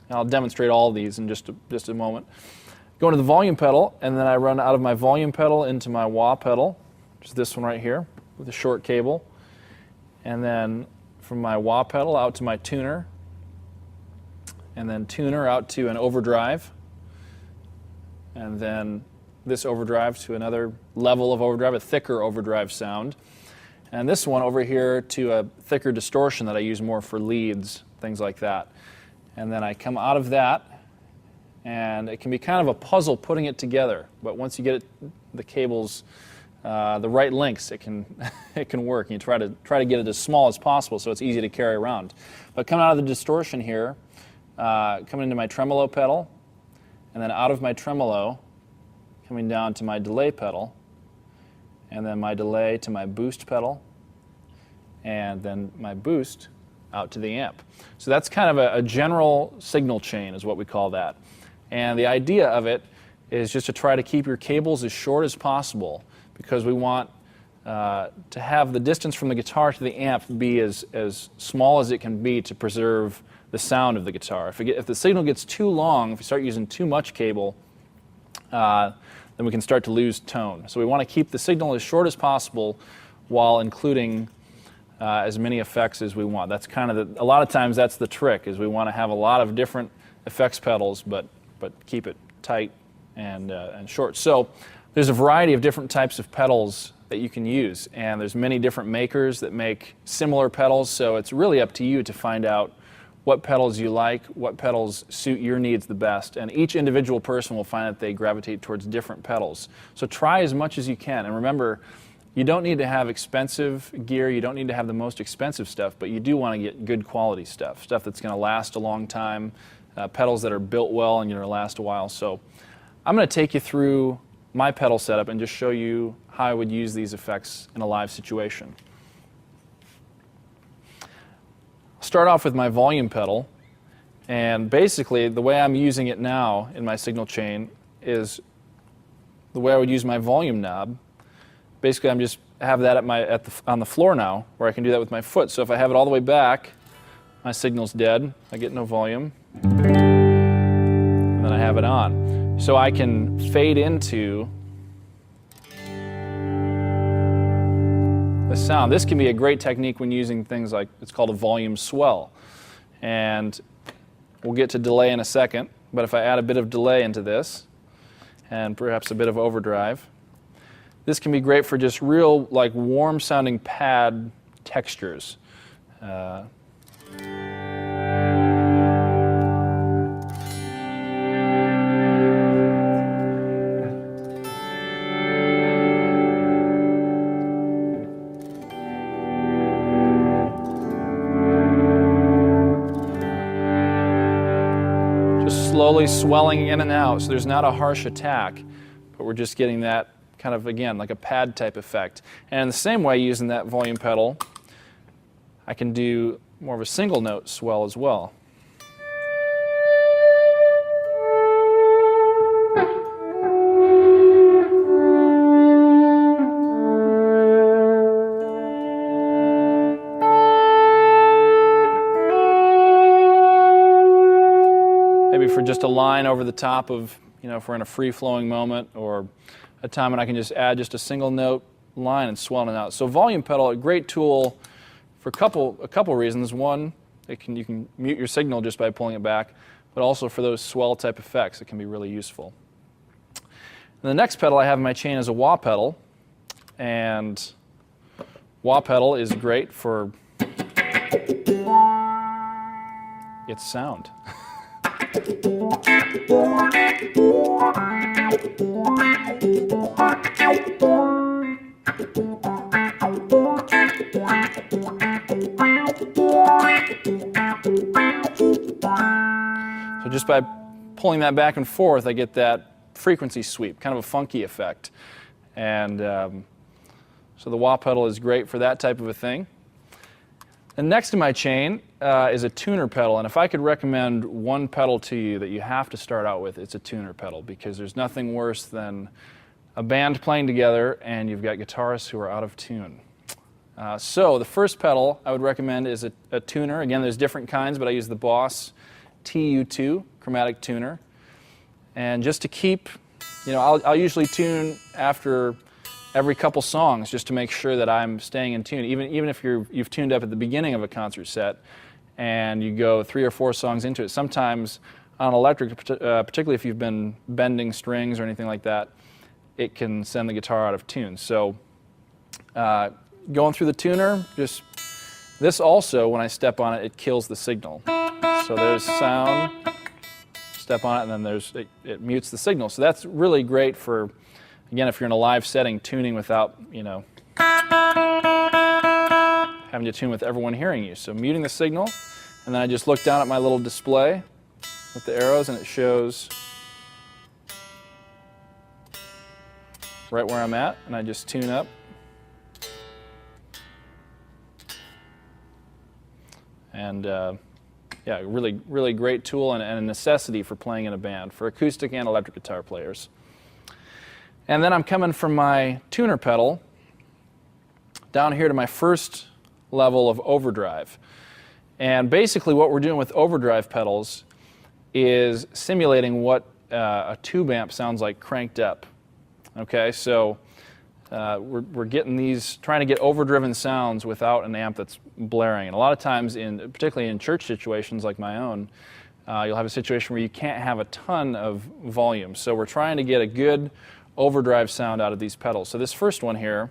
And I'll demonstrate all of these in just a moment. Go into the volume pedal, and then I run out of my volume pedal into my wah pedal, which is this one right here, with a short cable. And then from my wah pedal out to my tuner, and then tuner out to an overdrive, and then this overdrive to another level of overdrive, a thicker overdrive sound, and this one over here to a thicker distortion that I use more for leads, things like that. And then I come out of that, and it can be kind of a puzzle putting it together, but once you get the cables the right lengths, it can it can work. You try to get it as small as possible so it's easy to carry around. But coming out of the distortion here, coming into my tremolo pedal, and then out of my tremolo, coming down to my delay pedal, and then my delay to my boost pedal, and then my boost out to the amp. So that's kind of a general signal chain is what we call that. And the idea of it is just to try to keep your cables as short as possible, because we want to have the distance from the guitar to the amp be as small as it can be to preserve the sound of the guitar. If the signal gets too long, if we start using too much cable, then we can start to lose tone. So we want to keep the signal as short as possible while including as many effects as we want. That's kind of a lot of times that's the trick, is we want to have a lot of different effects pedals, but keep it tight and short. So there's a variety of different types of pedals that you can use, and there's many different makers that make similar pedals, so it's really up to you to find out what pedals you like, what pedals suit your needs the best, and each individual person will find that they gravitate towards different pedals. So try as much as you can, and remember, You don't need to have expensive gear, you don't need to have the most expensive stuff, but you do want to get good quality stuff that's going to last a long time, pedals that are built well and going to last a while. So I'm going to take you through my pedal setup and just show you how I would use these effects in a live situation. I'll start off with my volume pedal, and basically the way I'm using it now in my signal chain is the way I would use my volume knob. Basically, I'm just have that on the floor now, where I can do that with my foot. So if I have it all the way back, my signal's dead. I get no volume, and then I have it on. So I can fade into the sound. This can be a great technique when using things like, it's called a volume swell, and we'll get to delay in a second. But if I add a bit of delay into this, and perhaps a bit of overdrive, this can be great for just real, like, warm-sounding pad textures. Just slowly swelling in and out, so there's not a harsh attack, but we're just getting that kind of, again, like a pad type effect. And in the same way, using that volume pedal, I can do more of a single note swell as well. Maybe for just a line over the top of, if we're in a free-flowing moment, or a time when I can just add just a single note line and swell it out. So volume pedal, a great tool for a couple reasons. One, you can mute your signal just by pulling it back, but also for those swell type effects, it can be really useful. And the next pedal I have in my chain is a wah pedal, and wah pedal is great for its sound. So just by pulling that back and forth, I get that frequency sweep, kind of a funky effect. And so the wah pedal is great for that type of a thing. And next to my chain is a tuner pedal, and if I could recommend one pedal to you that you have to start out with, it's a tuner pedal, because there's nothing worse than a band playing together and you've got guitarists who are out of tune. So the first pedal I would recommend is a tuner. Again, there's different kinds, but I use the Boss TU2 chromatic tuner. And just to keep, I'll usually tune after every couple songs just to make sure that I'm staying in tune. Even if you've tuned up at the beginning of a concert set and you go 3 or 4 songs into it, sometimes on electric, particularly if you've been bending strings or anything like that, it can send the guitar out of tune. So going through the tuner, this also, when I step on it, it kills the signal. So there's sound, step on it, and then it mutes the signal. So that's really great for, again, if you're in a live setting, tuning without, having to tune with everyone hearing you. So muting the signal, and then I just look down at my little display with the arrows, and it shows right where I'm at, and I just tune up. And yeah, really, really great tool and a necessity for playing in a band, for acoustic and electric guitar players. And then I'm coming from my tuner pedal down here to my first level of overdrive. And basically what we're doing with overdrive pedals is simulating what a tube amp sounds like cranked up. Okay, so we're getting these, trying to get overdriven sounds without an amp that's blaring. And a lot of times, particularly in church situations like my own, you'll have a situation where you can't have a ton of volume. So we're trying to get a good overdrive sound out of these pedals. So this first one here,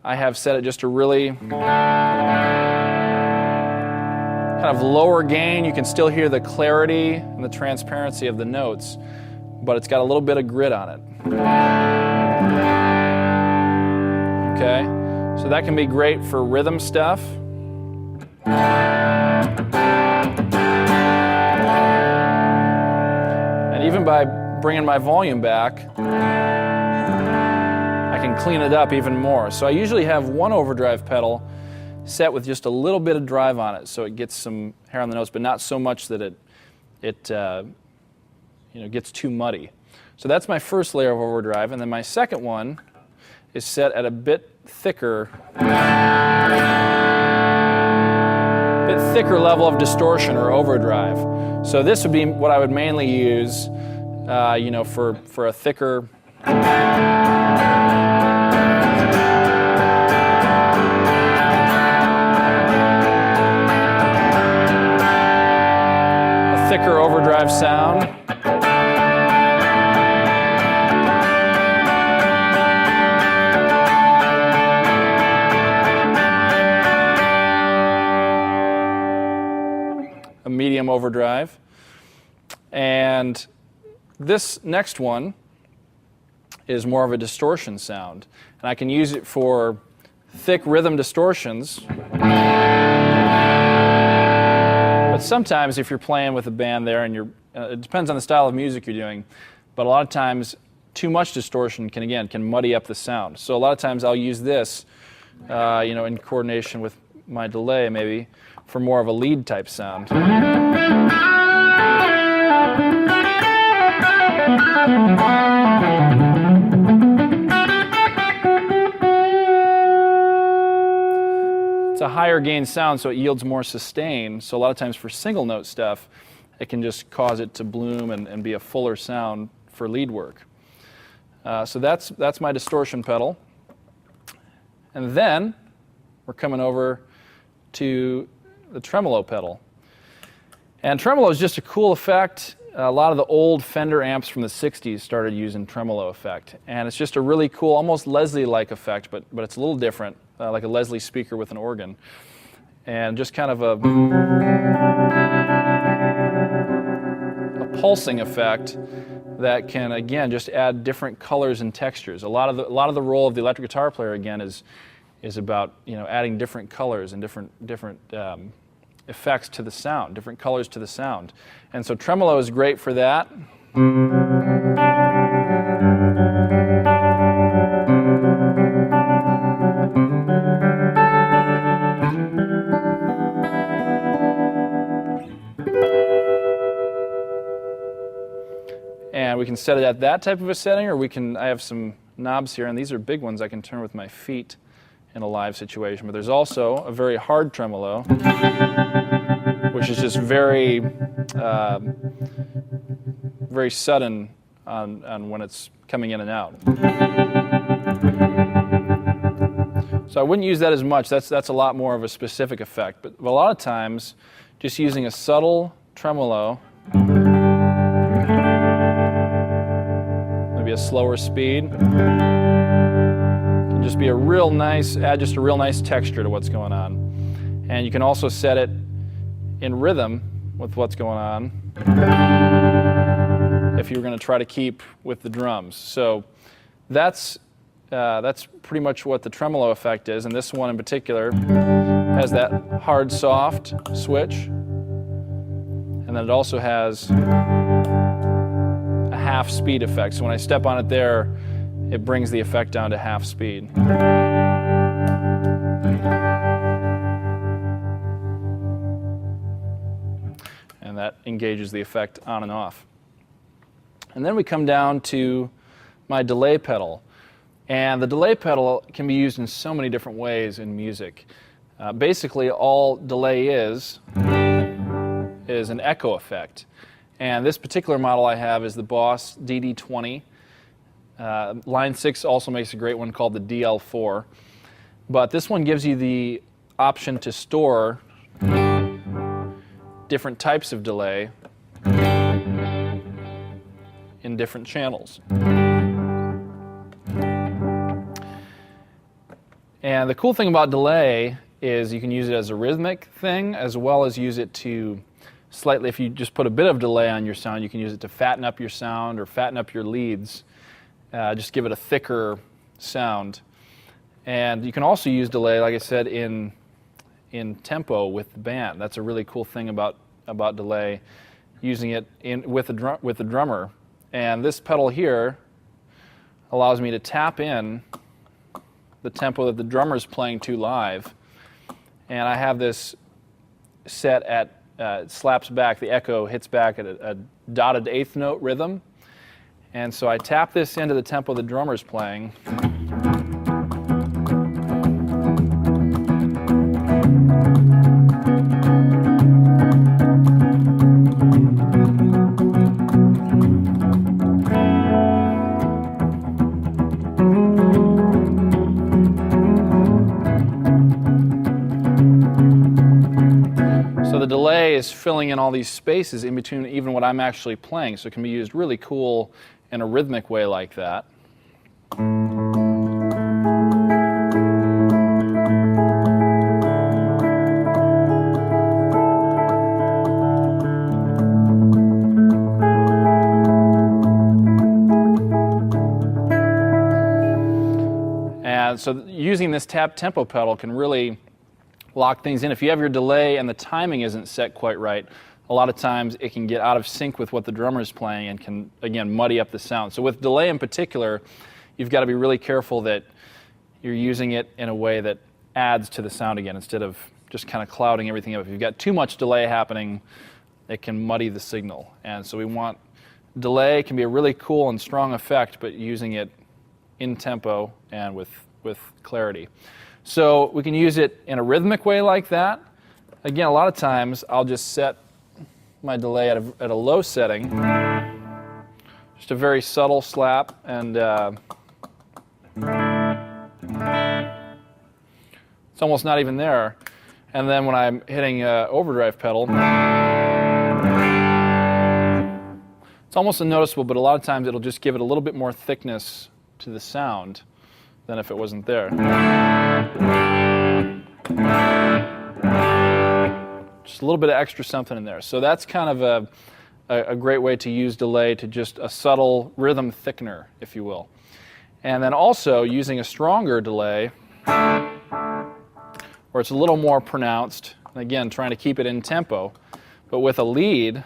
I have set it just to really kind of lower gain. You can still hear the clarity and the transparency of the notes, but it's got a little bit of grit on it. Okay, so that can be great for rhythm stuff. And even by bringing my volume back, I can clean it up even more. So I usually have one overdrive pedal set with just a little bit of drive on it, so it gets some hair on the notes, but not so much that it gets too muddy. So that's my first layer of overdrive, and then my second one is set at a bit thicker level of distortion or overdrive. So this would be what I would mainly use, for a thicker. Thicker overdrive sound. A medium overdrive. And this next one is more of a distortion sound. And I can use it for thick rhythm distortions. But sometimes if you're playing with a band there and it depends on the style of music you're doing, but a lot of times too much distortion can muddy up the sound. So a lot of times I'll use this, in coordination with my delay maybe, for more of a lead type sound. It's a higher gain sound, so it yields more sustain. So a lot of times for single note stuff, it can just cause it to bloom and be a fuller sound for lead work. So that's my distortion pedal. And then we're coming over to the tremolo pedal. And tremolo is just a cool effect. A lot of the old Fender amps from the 60s started using tremolo effect. And it's just a really cool, almost Leslie-like effect, but it's a little different. Like a Leslie speaker with an organ, and just kind of a pulsing effect that can again just add different colors and textures. A lot of the role of the electric guitar player again is about adding different colors and different effects to the sound, different colors to the sound, and so tremolo is great for that. And we can set it at that type of a setting, or I have some knobs here, and these are big ones I can turn with my feet in a live situation. But there's also a very hard tremolo, which is just very, very sudden on when it's coming in and out. So I wouldn't use that as much. That's a lot more of a specific effect. But a lot of times, just using a subtle tremolo, maybe a slower speed, can just be add just a real nice texture to what's going on. And you can also set it in rhythm with what's going on if you were going to try to keep with the drums. So that's pretty much what the tremolo effect is, and this one in particular has that hard soft switch, and then it also has a half speed effect. So when I step on it there, it brings the effect down to half speed. And that engages the effect on and off. And then we come down to my delay pedal. And the delay pedal can be used in so many different ways in music. Basically, all delay is an echo effect. And this particular model I have is the Boss DD20. Line 6 also makes a great one called the DL4. But this one gives you the option to store different types of delay in different channels. And the cool thing about delay is you can use it as a rhythmic thing as well as use it to slightly, if you just put a bit of delay on your sound, you can use it to fatten up your sound or fatten up your leads. Just give it a thicker sound. And you can also use delay, like I said, in tempo with the band. That's a really cool thing about delay, using it with the drummer. And this pedal here allows me to tap in the tempo that the drummer's playing to live. And I have this set at, it slaps back, the echo hits back at a dotted eighth note rhythm. And so I tap this into the tempo the drummer's playing. So the delay is filling in all these spaces in between even what I'm actually playing, so it can be used really cool in a rhythmic way like that. And so using this tap tempo pedal can really lock things in. If you have your delay and the timing isn't set quite right, a lot of times it can get out of sync with what the drummer is playing and can, again, muddy up the sound. So with delay in particular, you've got to be really careful that you're using it in a way that adds to the sound again, instead of just kind of clouding everything up. If you've got too much delay happening, it can muddy the signal. And so we want delay. Can be a really cool and strong effect, but using it in tempo and with clarity. So we can use it in a rhythmic way like that. Again, a lot of times I'll just set my delay at a low setting, just a very subtle slap, and it's almost not even there. And then when I'm hitting overdrive pedal, it's almost unnoticeable, but a lot of times it'll just give it a little bit more thickness to the sound than if it wasn't there. Just a little bit of extra something in there. So that's kind of a great way to use delay, to just a subtle rhythm thickener, if you will. And then also using a stronger delay, where it's a little more pronounced, and again, trying to keep it in tempo, but with a lead.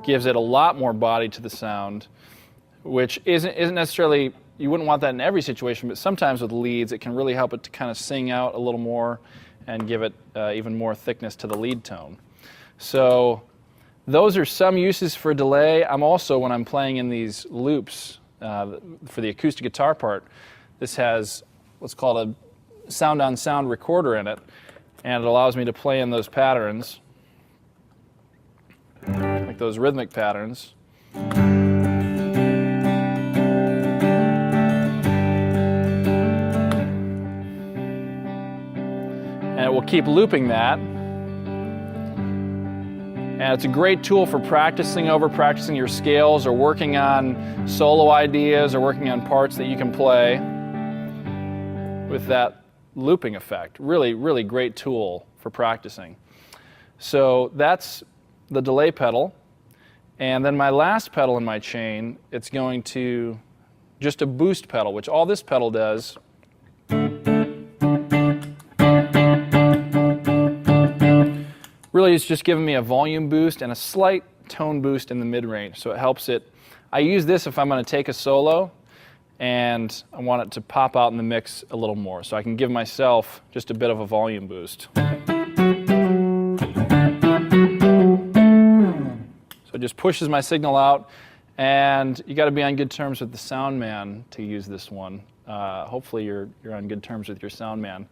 Gives it a lot more body to the sound, which isn't necessarily, you wouldn't want that in every situation, but sometimes with leads it can really help it to kind of sing out a little more and give it even more thickness to the lead tone. So those are some uses for delay. I'm also, when I'm playing in these loops for the acoustic guitar part, this has what's called a sound-on-sound recorder in it, and it allows me to play in those patterns, like those rhythmic patterns. And it will keep looping that. And it's a great tool for practicing your scales, or working on solo ideas, or working on parts that you can play with that looping effect. Really, really great tool for practicing. So that's the delay pedal. And then my last pedal in my chain, it's going to just a boost pedal, which all this pedal does really is just giving me a volume boost and a slight tone boost in the mid-range. So it helps it. I use this if I'm going to take a solo and I want it to pop out in the mix a little more. So I can give myself just a bit of a volume boost. So it just pushes my signal out, and you got to be on good terms with the sound man to use this one. Hopefully you're on good terms with your sound man.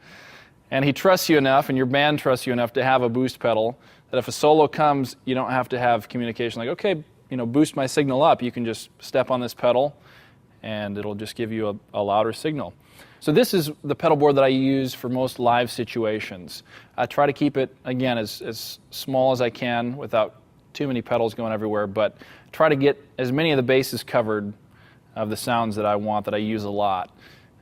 And he trusts you enough, and your band trusts you enough to have a boost pedal, that if a solo comes, you don't have to have communication like, okay, boost my signal up. You can just step on this pedal, and it'll just give you a louder signal. So this is the pedal board that I use for most live situations. I try to keep it, again, as small as I can without too many pedals going everywhere, but try to get as many of the bases covered of the sounds that I want, that I use a lot,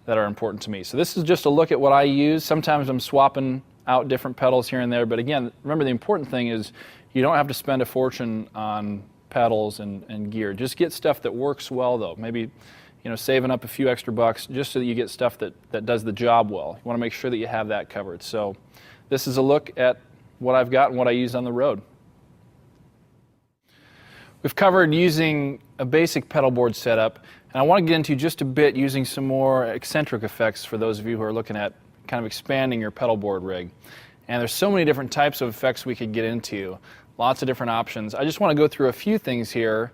that are important to me. So this is just a look at what I use. Sometimes I'm swapping out different pedals here and there. But again, remember the important thing is you don't have to spend a fortune on pedals and gear. Just get stuff that works well, though. Maybe saving up a few extra bucks just so that you get stuff that does the job well. You want to make sure that you have that covered. So this is a look at what I've got and what I use on the road. We've covered using a basic pedal board setup, and I want to get into just a bit using some more eccentric effects for those of you who are looking at kind of expanding your pedal board rig. And there's so many different types of effects we could get into, lots of different options. I just want to go through a few things here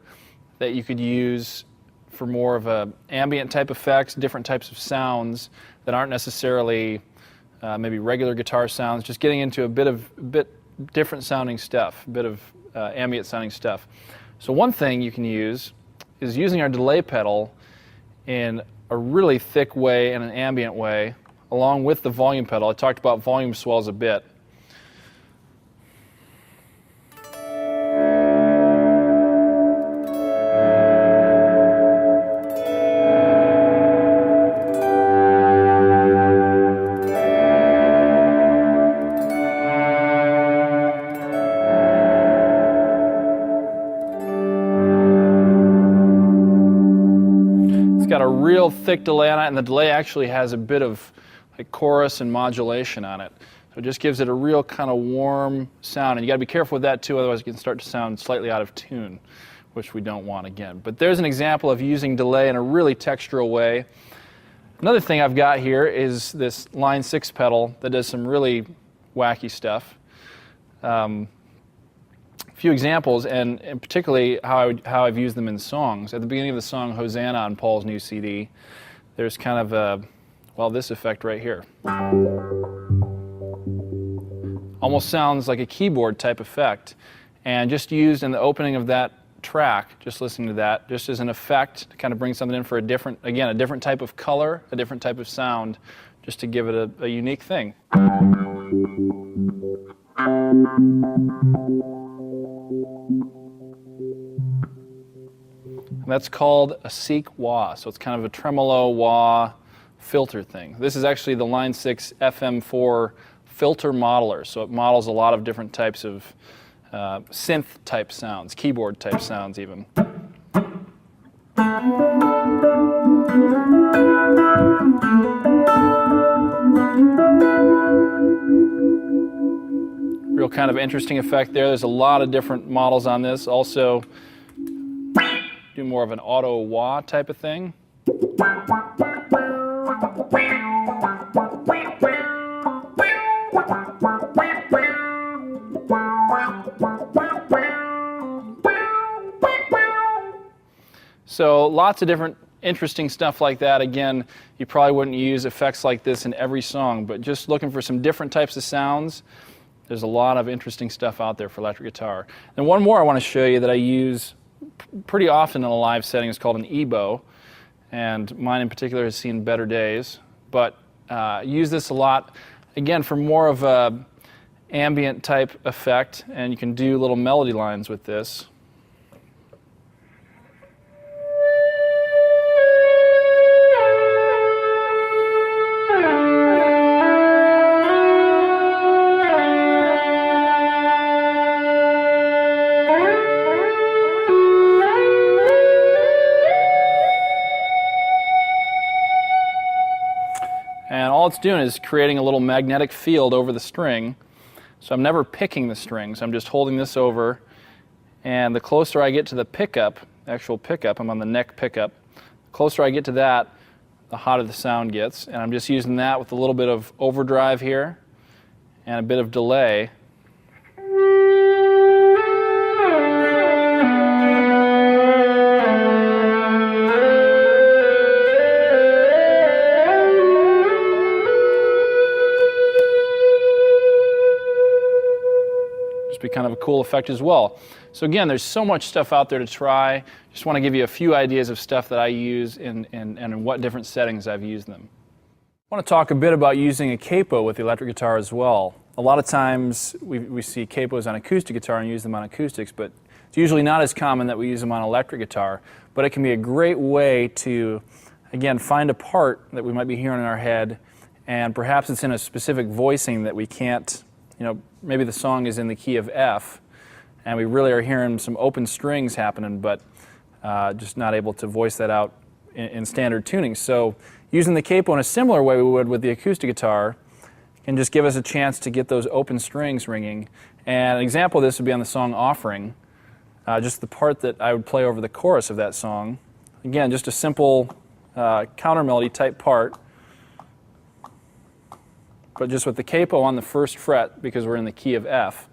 that you could use for more of a ambient type effects, different types of sounds that aren't necessarily maybe regular guitar sounds, just getting into a bit different sounding stuff, a bit of ambient sounding stuff. So one thing you can use is using our delay pedal in a really thick way and an ambient way, along with the volume pedal. I talked about volume swells a bit. Got a real thick delay on it, and the delay actually has a bit of like chorus and modulation on it. So it just gives it a real kind of warm sound, and you got to be careful with that too, otherwise it can start to sound slightly out of tune, which we don't want again. But there's an example of using delay in a really textural way. Another thing I've got here is this Line 6 pedal that does some really wacky stuff. Few examples, and particularly how I've used them in songs. At the beginning of the song Hosanna on Paul's new CD, there's kind of this effect right here. Almost sounds like a keyboard type effect, and just used in the opening of that track, just listening to that, just as an effect to kind of bring something in for a different type of color, a different type of sound, just to give it a unique thing. And that's called a seek wah, so it's kind of a tremolo wah filter thing. This is actually the Line 6 FM4 filter modeler, so it models a lot of different types of synth type sounds, keyboard type sounds even. Real kind of interesting effect there. There's a lot of different models on this. Also, do more of an auto wah type of thing. So lots of different interesting stuff like that. Again, you probably wouldn't use effects like this in every song, but just looking for some different types of sounds, there's a lot of interesting stuff out there for electric guitar. And one more I want to show you that I use pretty often in a live setting is called an EBow, and mine in particular has seen better days, but use this a lot, again, for more of a ambient type effect, and you can do little melody lines with this. And all it's doing is creating a little magnetic field over the string. So I'm never picking the strings, I'm just holding this over. And the closer I get to the pickup, actual pickup, I'm on the neck pickup, the closer I get to that, the hotter the sound gets. And I'm just using that with a little bit of overdrive here and a bit of delay. Be kind of a cool effect as well. So again, there's so much stuff out there to try. Just want to give you a few ideas of stuff that I use and in what different settings I've used them. I want to talk a bit about using a capo with the electric guitar as well. A lot of times we see capos on acoustic guitar and use them on acoustics, but it's usually not as common that we use them on electric guitar. But it can be a great way to, again, find a part that we might be hearing in our head and perhaps it's in a specific voicing that we can't, maybe the song is in the key of F, and we really are hearing some open strings happening, but just not able to voice that out in standard tuning. So using the capo in a similar way we would with the acoustic guitar can just give us a chance to get those open strings ringing. And an example of this would be on the song Offering, just the part that I would play over the chorus of that song. Again, just a simple counter melody type part, but just with the capo on the first fret because we're in the key of F,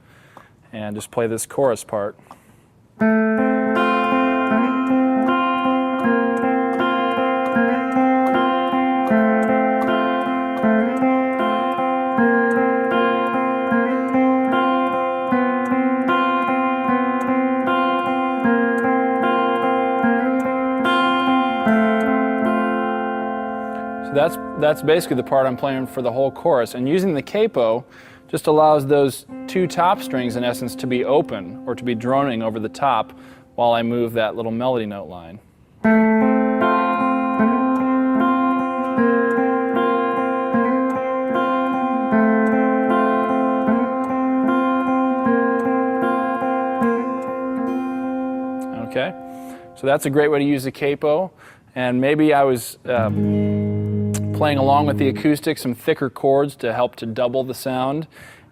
and just play this chorus part. That's basically the part I'm playing for the whole chorus. And using the capo just allows those two top strings, in essence, to be open or to be droning over the top while I move that little melody note line. Okay, so that's a great way to use the capo. And maybe I was playing along with the acoustic, some thicker chords to help to double the sound.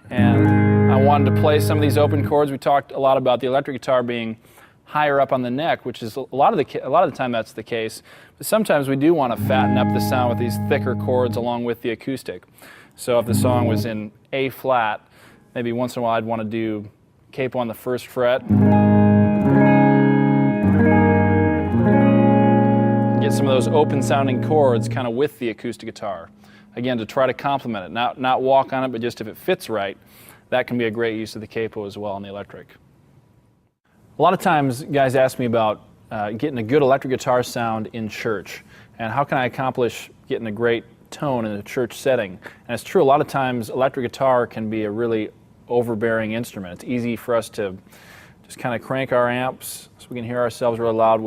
And I wanted to play some of these open chords. We talked a lot about the electric guitar being higher up on the neck, which is a lot of the time that's the case. But sometimes we do want to fatten up the sound with these thicker chords along with the acoustic. So if the song was in A flat, maybe once in a while I'd want to do capo on the first fret. Get some of those open sounding chords kind of with the acoustic guitar. Again, to try to complement it, not walk on it, but just if it fits right, that can be a great use of the capo as well on the electric. A lot of times guys ask me about getting a good electric guitar sound in church, and how can I accomplish getting a great tone in a church setting. And it's true, a lot of times electric guitar can be a really overbearing instrument. It's easy for us to just kind of crank our amps so we can hear ourselves real loud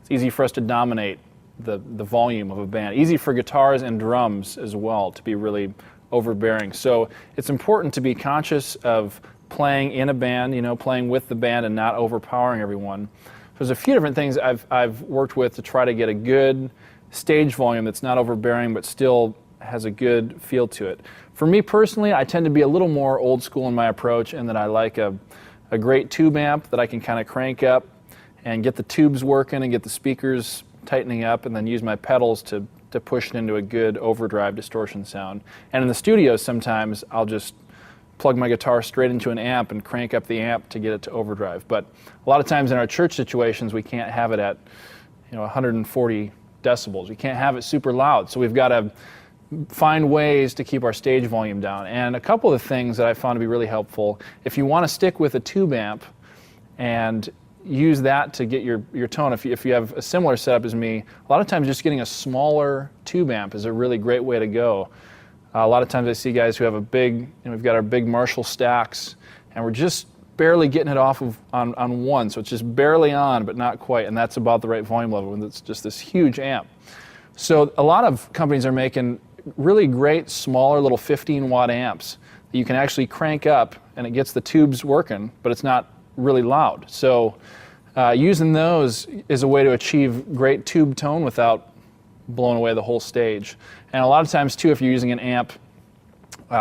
it's easy for us to dominate the volume of a band. Easy for guitars and drums as well to be really overbearing. So it's important to be conscious of playing in a band, playing with the band and not overpowering everyone. There's a few different things I've worked with to try to get a good stage volume that's not overbearing but still has a good feel to it. For me personally, I tend to be a little more old school in my approach, in that I like a great tube amp that I can kind of crank up and get the tubes working and get the speakers tightening up, and then use my pedals to push it into a good overdrive distortion sound. And in the studio sometimes I'll just plug my guitar straight into an amp and crank up the amp to get it to overdrive. But a lot of times in our church situations we can't have it at 140 decibels. We can't have it super loud, so we've got to find ways to keep our stage volume down. And a couple of things that I found to be really helpful, if you want to stick with a tube amp and use that to get your tone. If you have a similar setup as me, a lot of times just getting a smaller tube amp is a really great way to go. A lot of times I see guys who have we've got our big Marshall stacks, and we're just barely getting it off on one, so it's just barely on, but not quite, and that's about the right volume level, and it's just this huge amp. So a lot of companies are making really great smaller little 15-watt amps that you can actually crank up, and it gets the tubes working, but it's not really loud. So using those is a way to achieve great tube tone without blowing away the whole stage. And a lot of times too, if you're using an amp,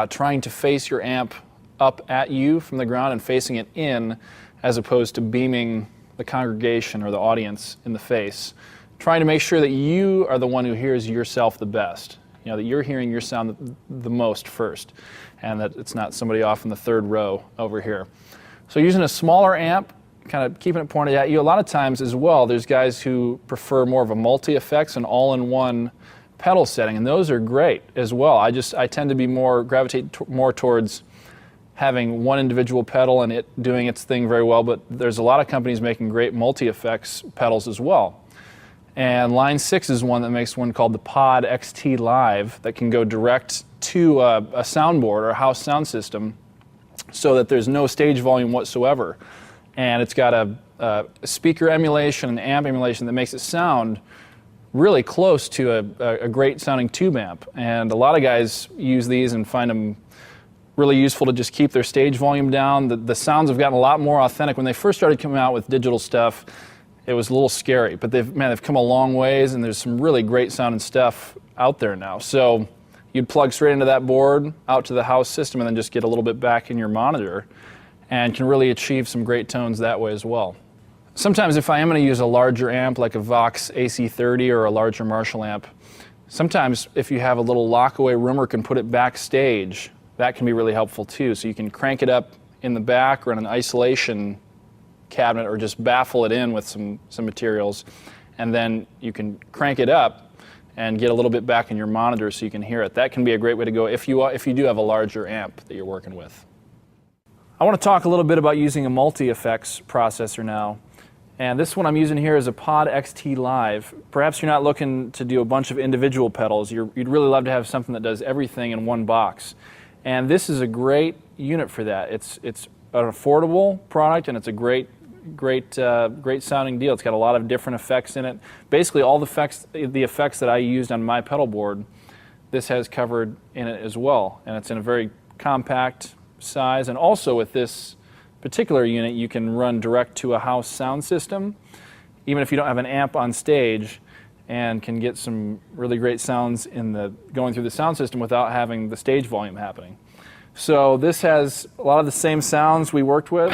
trying to face your amp up at you from the ground and facing it in, as opposed to beaming the congregation or the audience in the face. Trying to make sure that you are the one who hears yourself the best. That you're hearing your sound the most first, and that it's not somebody off in the third row over here. So using a smaller amp, kind of keeping it pointed at you. A lot of times as well, there's guys who prefer more of a multi-effects and all-in-one pedal setting, and those are great as well. I tend to gravitate more towards having one individual pedal and it doing its thing very well, but there's a lot of companies making great multi-effects pedals as well. And Line 6 is one that makes one called the Pod XT Live that can go direct to a soundboard or a house sound system, so that there's no stage volume whatsoever. And it's got a speaker emulation and amp emulation that makes it sound really close to a great sounding tube amp. And a lot of guys use these and find them really useful to just keep their stage volume down. The sounds have gotten a lot more authentic. When they first started coming out with digital stuff, it was a little scary, but they've come a long ways, and there's some really great sounding stuff out there now. So you'd plug straight into that board, out to the house system, and then just get a little bit back in your monitor, and can really achieve some great tones that way as well. Sometimes if I am going to use a larger amp like a Vox AC30 or a larger Marshall amp, sometimes if you have a little lockaway room or can put it backstage, that can be really helpful too. So you can crank it up in the back or in an isolation cabinet, or just baffle it in with some materials, and then you can crank it up and get a little bit back in your monitor so you can hear it. That can be a great way to go if you do have a larger amp that you're working with. I want to talk a little bit about using a multi-effects processor now. And this one I'm using here is a Pod XT Live. Perhaps you're not looking to do a bunch of individual pedals. You'd really love to have something that does everything in one box. And this is a great unit for that. It's an affordable product, and it's a great sounding deal. It's got a lot of different effects in it. Basically, all the effects that I used on my pedal board, this has covered in it as well. And it's in a very compact size. And also with this particular unit, you can run direct to a house sound system, even if you don't have an amp on stage, and can get some really great sounds going through the sound system without having the stage volume happening. So this has a lot of the same sounds we worked with.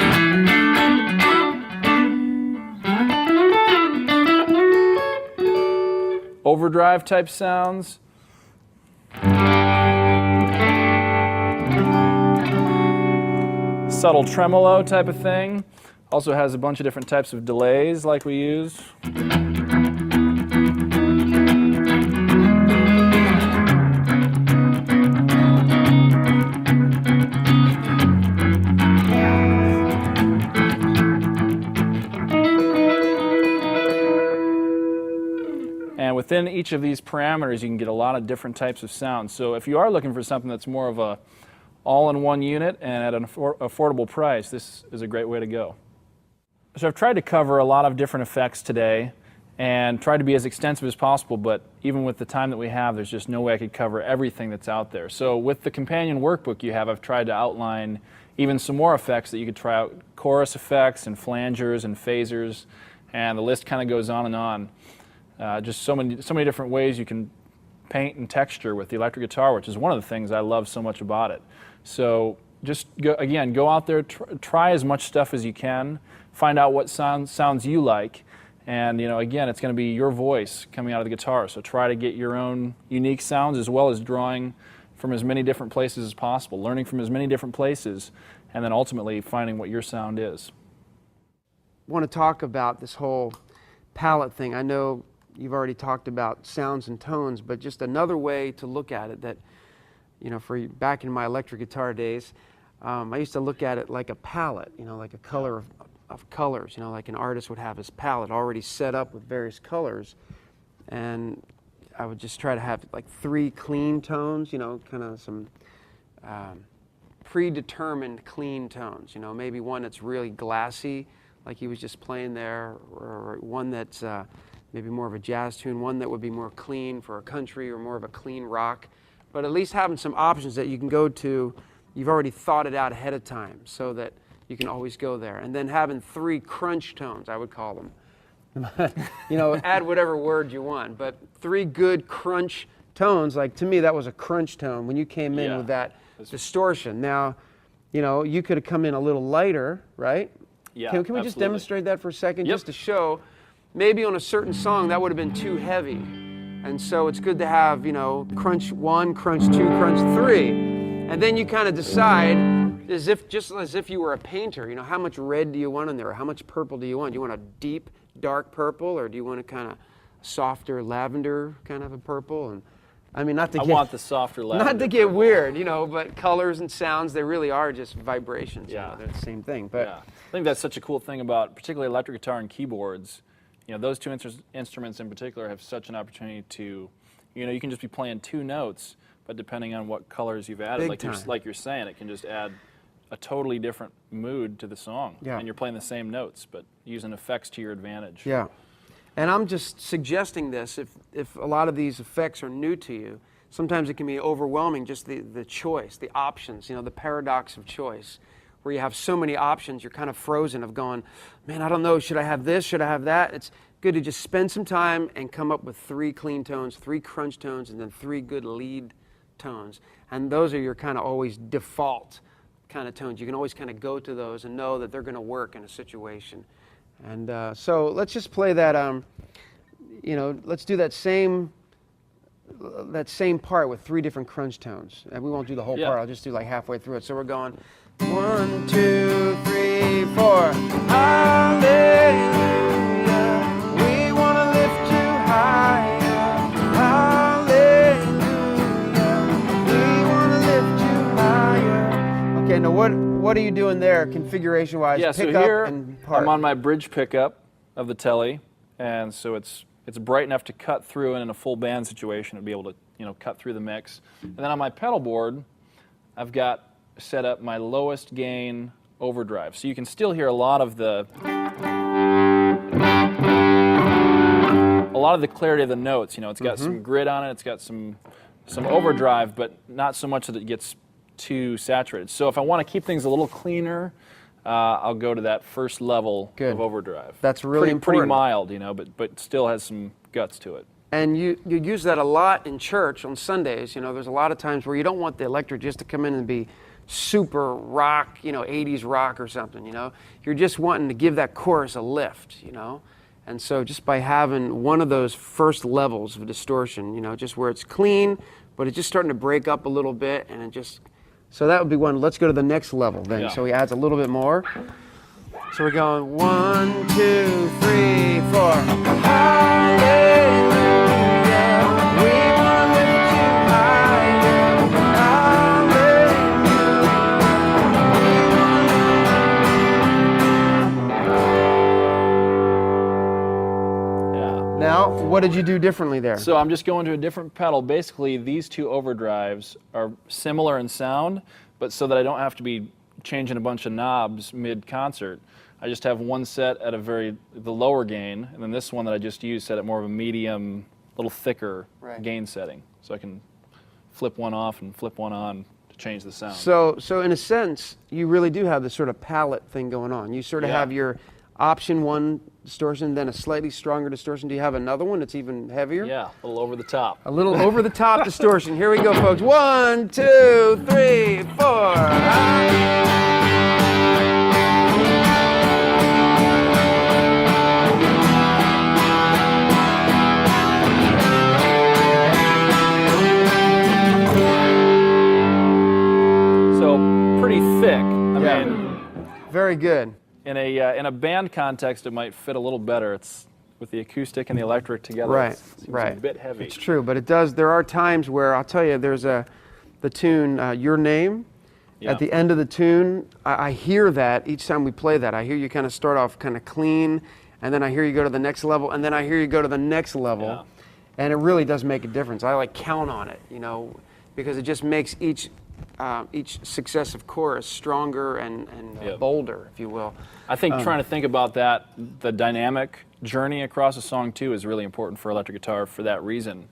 Overdrive type sounds. Subtle tremolo type of thing. Also has a bunch of different types of delays like we use. And within each of these parameters, you can get a lot of different types of sounds. So if you are looking for something that's more of a all-in-one unit and at an affordable price, this is a great way to go. So I've tried to cover a lot of different effects today and tried to be as extensive as possible, but even with the time that we have, there's just no way I could cover everything that's out there. So with the companion workbook you have, I've tried to outline even some more effects that you could try out: chorus effects and flangers and phasers, and the list kind of goes on and on. Just so many different ways you can paint and texture with the electric guitar, which is one of the things I love so much about it. So just go out there, try as much stuff as you can, find out what sounds you like, and again, it's going to be your voice coming out of the guitar. So try to get your own unique sounds, as well as drawing from as many different places as possible, learning from as many different places, and then ultimately finding what your sound is. I want to talk about this whole palette thing. I know you've already talked about sounds and tones, but just another way to look at it that, back in my electric guitar days, I used to look at it like a palette, like a color of colors, like an artist would have his palette already set up with various colors, and I would just try to have like 3 clean tones, kind of some predetermined clean tones, maybe one that's really glassy, like he was just playing there, or one that's maybe more of a jazz tune, one that would be more clean for a country or more of a clean rock. But at least having some options that you can go to, you've already thought it out ahead of time so that you can always go there. And then having 3 crunch tones, I would call them. Add whatever word you want, but 3 good crunch tones, like to me that was a crunch tone when you came in with that distortion. Now, you could have come in a little lighter, right? Yeah, Can we just demonstrate that for a second, just to show? Maybe on a certain song that would have been too heavy, and so it's good to have crunch 1, crunch 2, crunch 3, and then you kind of decide just as if you were a painter. How much red do you want in there, or how much purple do you want? Do you want a deep dark purple, or do you want a kind of softer lavender kind of a purple? And I mean, I want the softer lavender. Not to get weird, but colors and sounds, they really are just vibrations. Yeah, they're the same thing. But yeah. I think that's such a cool thing about particularly electric guitar and keyboards. Those 2 instruments in particular have such an opportunity to, you can just be playing 2 notes, but depending on what colors you've added, like you're saying, it can just add a totally different mood to the song. Yeah. And you're playing the same notes, but using effects to your advantage. Yeah. And I'm just suggesting this, if a lot of these effects are new to you, sometimes it can be overwhelming, just the choice, the options, the paradox of choice, where you have so many options, you're kind of frozen of going, man, I don't know, should I have this, should I have that? It's good to just spend some time and come up with 3 clean tones, 3 crunch tones, and then 3 good lead tones. And those are your kind of always default kind of tones. You can always kind of go to those and know that they're going to work in a situation. And so let's just play that, let's do that same part with 3 different crunch tones. And we won't do the whole part, I'll just do like halfway through it. So we're going 1, 2, 3, 4. Hallelujah. We want to lift you higher. Hallelujah. We want to lift you higher. Okay, now what are you doing there configuration-wise? Yeah, Pick so here up and part. I'm on my bridge pickup of the telly, and so it's bright enough to cut through, and in a full band situation, it'd be able to cut through the mix. And then on my pedal board, I've got set up my lowest gain overdrive, so you can still hear a lot of the clarity of the notes. It's got some grit on it, it's got some overdrive, but not so much that it gets too saturated. So if I want to keep things a little cleaner, I'll go to that first level of overdrive. That's really important. Pretty mild, but still has some guts to it. And you use that a lot in church on Sundays. There's a lot of times where you don't want the electric just to come in and be super rock, 80s rock or something, You're just wanting to give that chorus a lift, And so just by having one of those first levels of distortion, just where it's clean, but it's just starting to break up a little bit, and it just... So that would be one. Let's go to the next level then. Yeah. So he adds a little bit more. So we're going 1, 2, 3, 4. Hallelujah. We want to lift you higher. Yeah. Now, what did you do differently there? So I'm just going to a different pedal. Basically, these 2 overdrives are similar in sound, but so that I don't have to be changing a bunch of knobs mid-concert, I just have one set at the lower gain, and then this one that I just used set at more of a medium, little thicker gain setting. So I can flip one off and flip one on to change the sound. So in a sense, you really do have this sort of palette thing going on. You sort of have your option 1 distortion, then a slightly stronger distortion. Do you have another one that's even heavier? Yeah, a little over the top. A little over the top distortion. Here we go, folks. 1, 2, 3, 4. So pretty thick. I mean, very good. In a band context, it might fit a little better. It's with the acoustic and the electric together. Right, It seems right. a bit heavy. It's true, but it does. There are times where I'll tell you, there's the tune "Your Name." Yeah. At the end of the tune, I hear that each time we play that. I hear you kind of start off kind of clean, and then I hear you go to the next level, and then I hear you go to the next level, Yeah. and it really does make a difference. I count on it, because it just makes each successive chorus stronger and bolder, if you will. I think trying to think about that, the dynamic journey across a song too, is really important for electric guitar for that reason.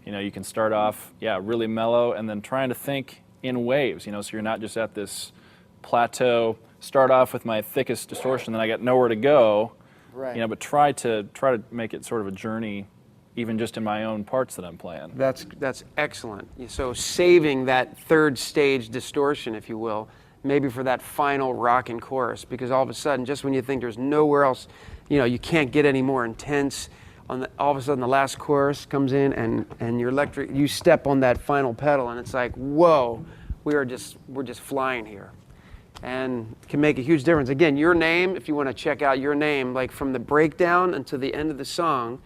You can start off, really mellow, and then trying to think in waves, so you're not just at this plateau, start off with my thickest distortion, then I got nowhere to go, but try to make it sort of a journey, even just in my own parts that I'm playing. That's excellent. So saving that third stage distortion, if you will, maybe for that final rockin' chorus, because all of a sudden, just when you think there's nowhere else, you can't get any more intense, all of a sudden the last chorus comes in, and you step on that final pedal, and it's like, whoa, we're just flying here, and can make a huge difference. Again, Your Name, if you want to check out Your Name, like from the breakdown until the end of the song,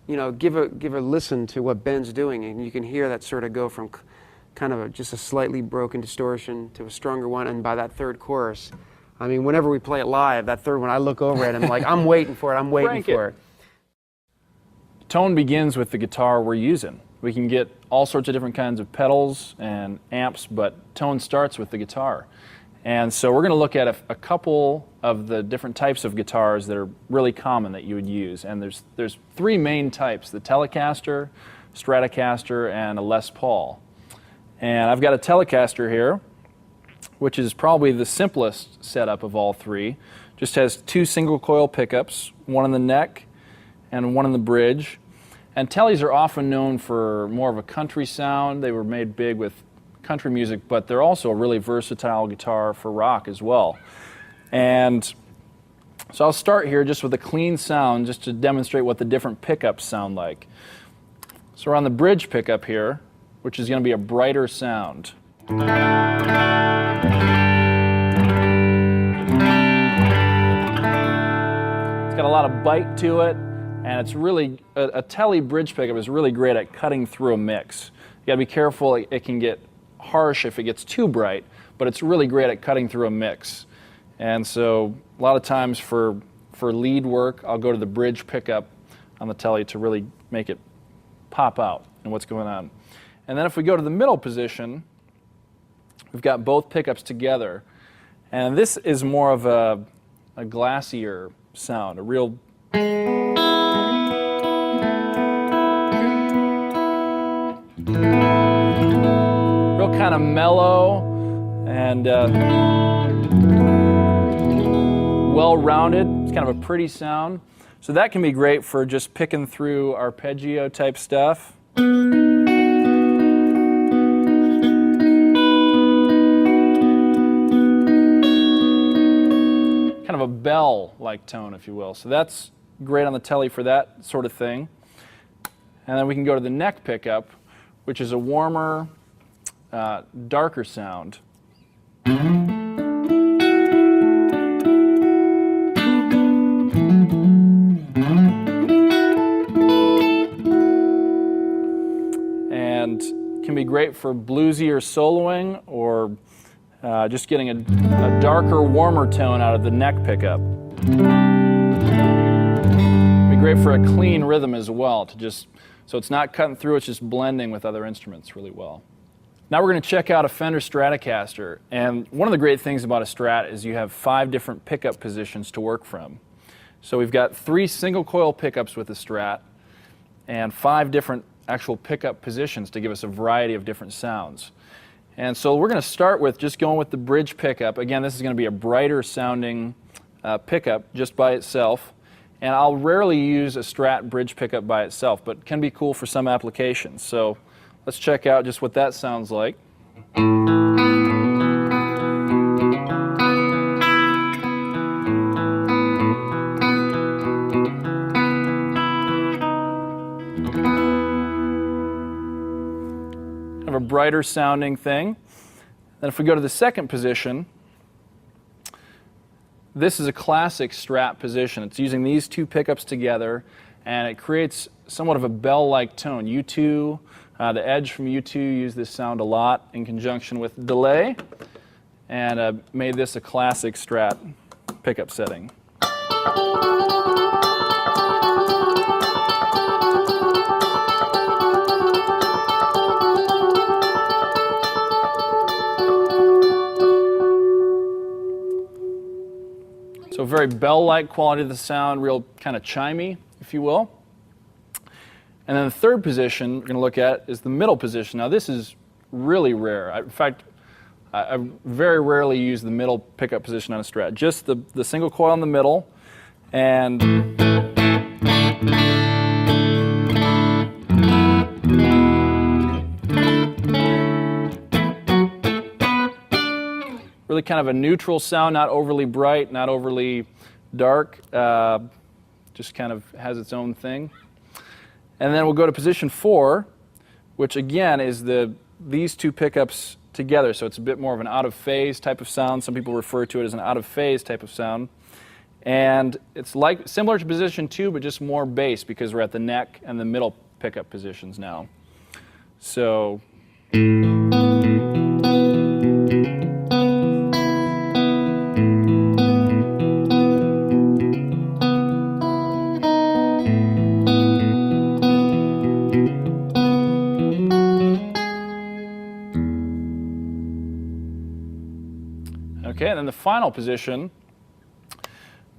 give a listen to what Ben's doing, and you can hear that sort of go from kind of just a slightly broken distortion to a stronger one, and by that third chorus, I mean, whenever we play it live, that third one, I look over at it, I'm like, I'm waiting for it. Tone begins with the guitar we're using. We can get all sorts of different kinds of pedals and amps, but tone starts with the guitar. And so we're going to look at a couple of the different types of guitars that are really common that you would use. And there's three main types: the Telecaster, Stratocaster, and a Les Paul. And I've got a Telecaster here, which is probably the simplest setup of all three. Just has two single coil pickups, one in the neck and one in the bridge. And Tellies are often known for more of a country sound. They were made big with country music, but they're also a really versatile guitar for rock as well. And so I'll start here just with a clean sound just to demonstrate what the different pickups sound like. So we're on the bridge pickup here, which is going to be a brighter sound. It's got a lot of bite to it, and it's really, a Telly bridge pickup is really great at cutting through a mix. You got to be careful, it can get harsh if it gets too bright, but it's really great at cutting through a mix. And so a lot of times for lead work, I'll go to the bridge pickup on the Telly to really make it pop out and what's going on. And then if we go to the middle position, we've got both pickups together. And this is more of a glassier sound, a real kind of mellow and well-rounded. It's kind of a pretty sound. So that can be great for just picking through arpeggio type stuff. Kind of a bell-like tone, if you will. So that's great on the Telly for that sort of thing. And then we can go to the neck pickup, which is a warmer, darker sound. And can be great for bluesier soloing or just getting a darker, warmer tone out of the neck pickup. Be great for a clean rhythm as well, so it's not cutting through, it's just blending with other instruments really well. Now we're going to check out a Fender Stratocaster, and one of the great things about a Strat is you have 5 different pickup positions to work from. So we've got 3 single coil pickups with the Strat and 5 different actual pickup positions to give us a variety of different sounds. And so we're going to start with just going with the bridge pickup. Again, this is going to be a brighter sounding pickup just by itself. And I'll rarely use a Strat bridge pickup by itself, but it can be cool for some applications. So let's check out just what that sounds like. Kind of a brighter sounding thing. Then if we go to the second position, this is a classic Strat position. It's using these 2 pickups together, and it creates somewhat of a bell-like tone. U2, the Edge from U2 used this sound a lot in conjunction with delay, and made this a classic Strat pickup setting. So very bell-like quality of the sound, real kind of chimey, if you will. And then the third position we're going to look at is the middle position. Now this is really rare. In fact, I very rarely use the middle pickup position on a Strat. Just the single coil in the middle, and really kind of a neutral sound, not overly bright, not overly dark, just kind of has its own thing. And then we'll go to position 4, which again is these 2 pickups together, so it's a bit more of an out-of-phase type of sound. Some people refer to it as an out-of-phase type of sound. And it's like similar to position 2, but just more bass because we're at the neck and the middle pickup positions now. So Okay, and then the final position,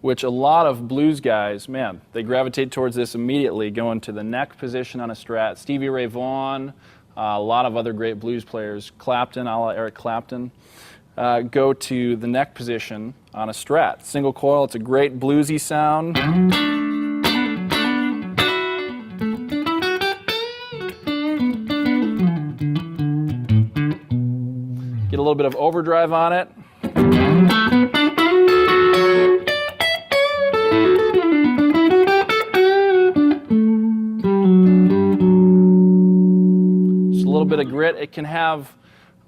which a lot of blues guys, man, they gravitate towards this immediately, going to the neck position on a Strat. Stevie Ray Vaughan, a lot of other great blues players, Clapton, a la Eric Clapton, go to the neck position on a Strat. Single coil, it's a great bluesy sound. Get a little bit of overdrive on it. Just a little bit of grit. It can have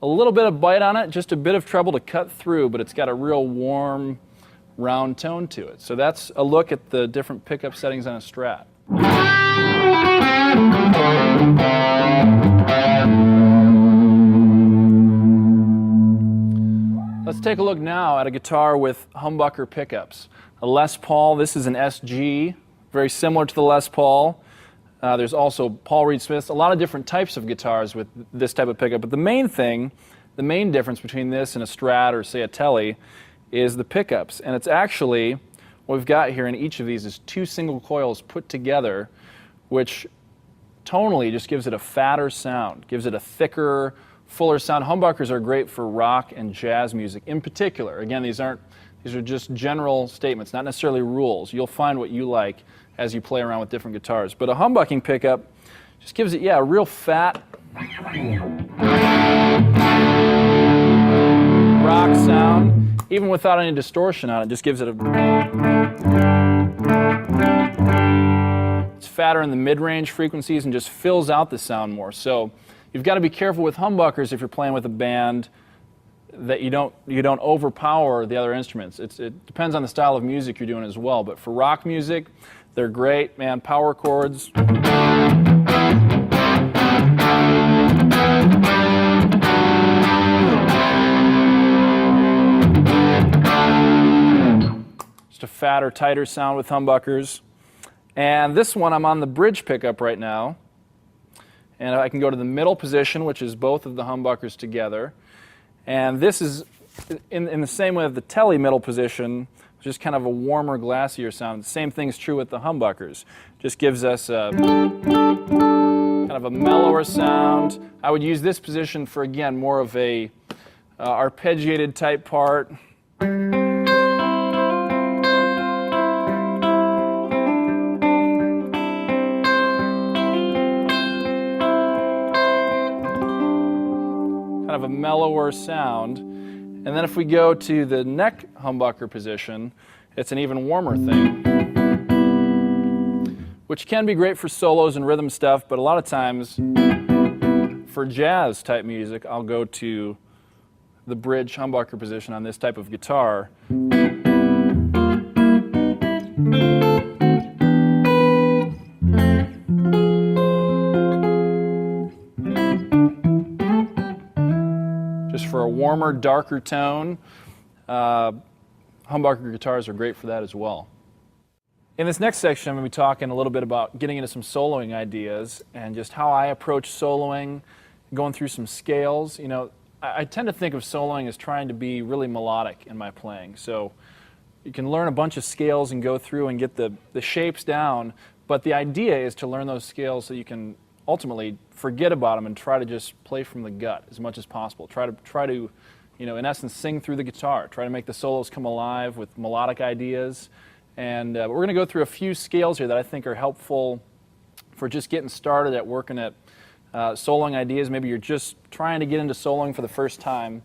a little bit of bite on it, just a bit of treble to cut through, but it's got a real warm, round tone to it. So that's a look at the different pickup settings on a Strat. Let's take a look now at a guitar with humbucker pickups. A Les Paul, this is an SG, very similar to the Les Paul. There's also Paul Reed Smiths, a lot of different types of guitars with this type of pickup. But the main thing, the main difference between this and a Strat or say a Tele is the pickups. And it's actually, what we've got here in each of these is two single coils put together, which tonally just gives it a fatter sound, gives it a thicker, fuller sound. Humbuckers are great for rock and jazz music in particular. Again, these are just general statements, not necessarily rules. You'll find what you like as you play around with different guitars. But a humbucking pickup just gives it, a real fat rock sound, even without any distortion on it. Just gives it it's fatter in the mid-range frequencies and just fills out the sound more. So you've got to be careful with humbuckers if you're playing with a band that you don't overpower the other instruments. It depends on the style of music you're doing as well. But for rock music, they're great, man. Power chords. Just a fatter, tighter sound with humbuckers. And this one, I'm on the bridge pickup right now. And I can go to the middle position, which is both of the humbuckers together. And this is in the same way of the Tele middle position, just kind of a warmer, glassier sound. The same thing is true with the humbuckers. Just gives us a kind of a mellower sound. I would use this position for, again, more of a arpeggiated type part. Of a mellower sound. And then if we go to the neck humbucker position, it's an even warmer thing, which can be great for solos and rhythm stuff, but a lot of times for jazz type music, I'll go to the bridge humbucker position on this type of guitar. Just for a warmer, darker tone. Humbucker guitars are great for that as well. In this next section, I'm going to be talking a little bit about getting into some soloing ideas and just how I approach soloing, going through some scales. You know, I tend to think of soloing as trying to be really melodic in my playing. So you can learn a bunch of scales and go through and get the shapes down, but the idea is to learn those scales so you can ultimately forget about them and try to just play from the gut as much as possible. Try to, you know, in essence, sing through the guitar. Try to make the solos come alive with melodic ideas. And we're going to go through a few scales here that I think are helpful for just getting started at working at soloing ideas. Maybe you're just trying to get into soloing for the first time.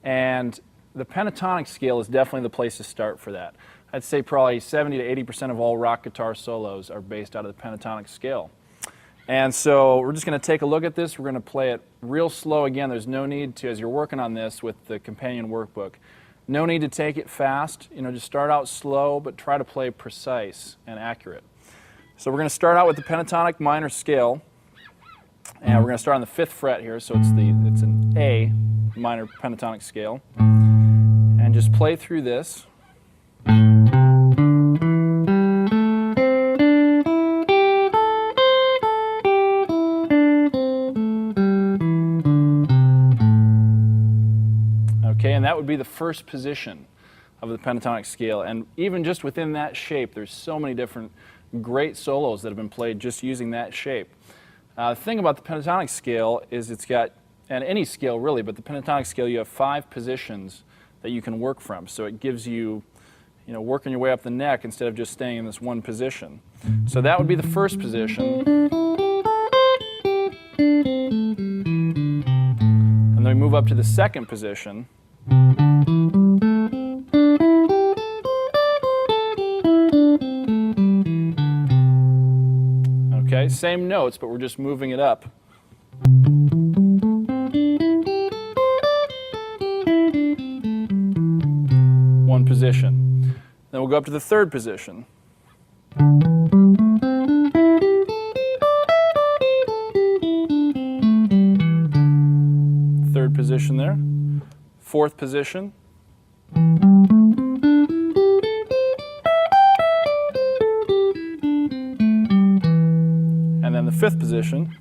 And the pentatonic scale is definitely the place to start for that. I'd say probably 70 to 80% of all rock guitar solos are based out of the pentatonic scale. And so we're just going to take a look at this. We're going to play it real slow. Again, there's no need to, as you're working on this with the companion workbook, no need to take it fast. You know, just start out slow, but try to play precise and accurate. So we're going to start out with the pentatonic minor scale. And we're going to start on the 5th fret here, so it's an A minor pentatonic scale. And just play through this. and that would be the first position of the pentatonic scale. And even just within that shape, there's so many different great solos that have been played just using that shape. The thing about the pentatonic scale is it's got, and any scale really, but the pentatonic scale, you have 5 positions that you can work from. So it gives you, working your way up the neck instead of just staying in this one position. So that would be the first position. And then we move up to the second position. Okay, same notes, but we're just moving it up. One position. Then we'll go up to the third position. Third position there. Fourth position. And then the fifth position.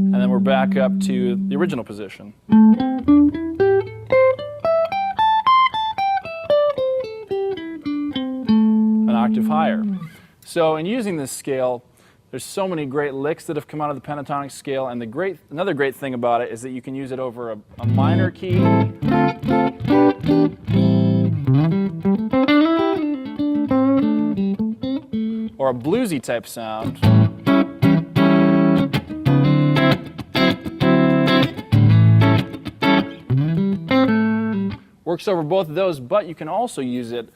And then we're back up to the original position. An octave higher. So in using this scale, there's so many great licks that have come out of the pentatonic scale, and another great thing about it is that you can use it over a minor key, or a bluesy type sound, works over both of those, but you can also use it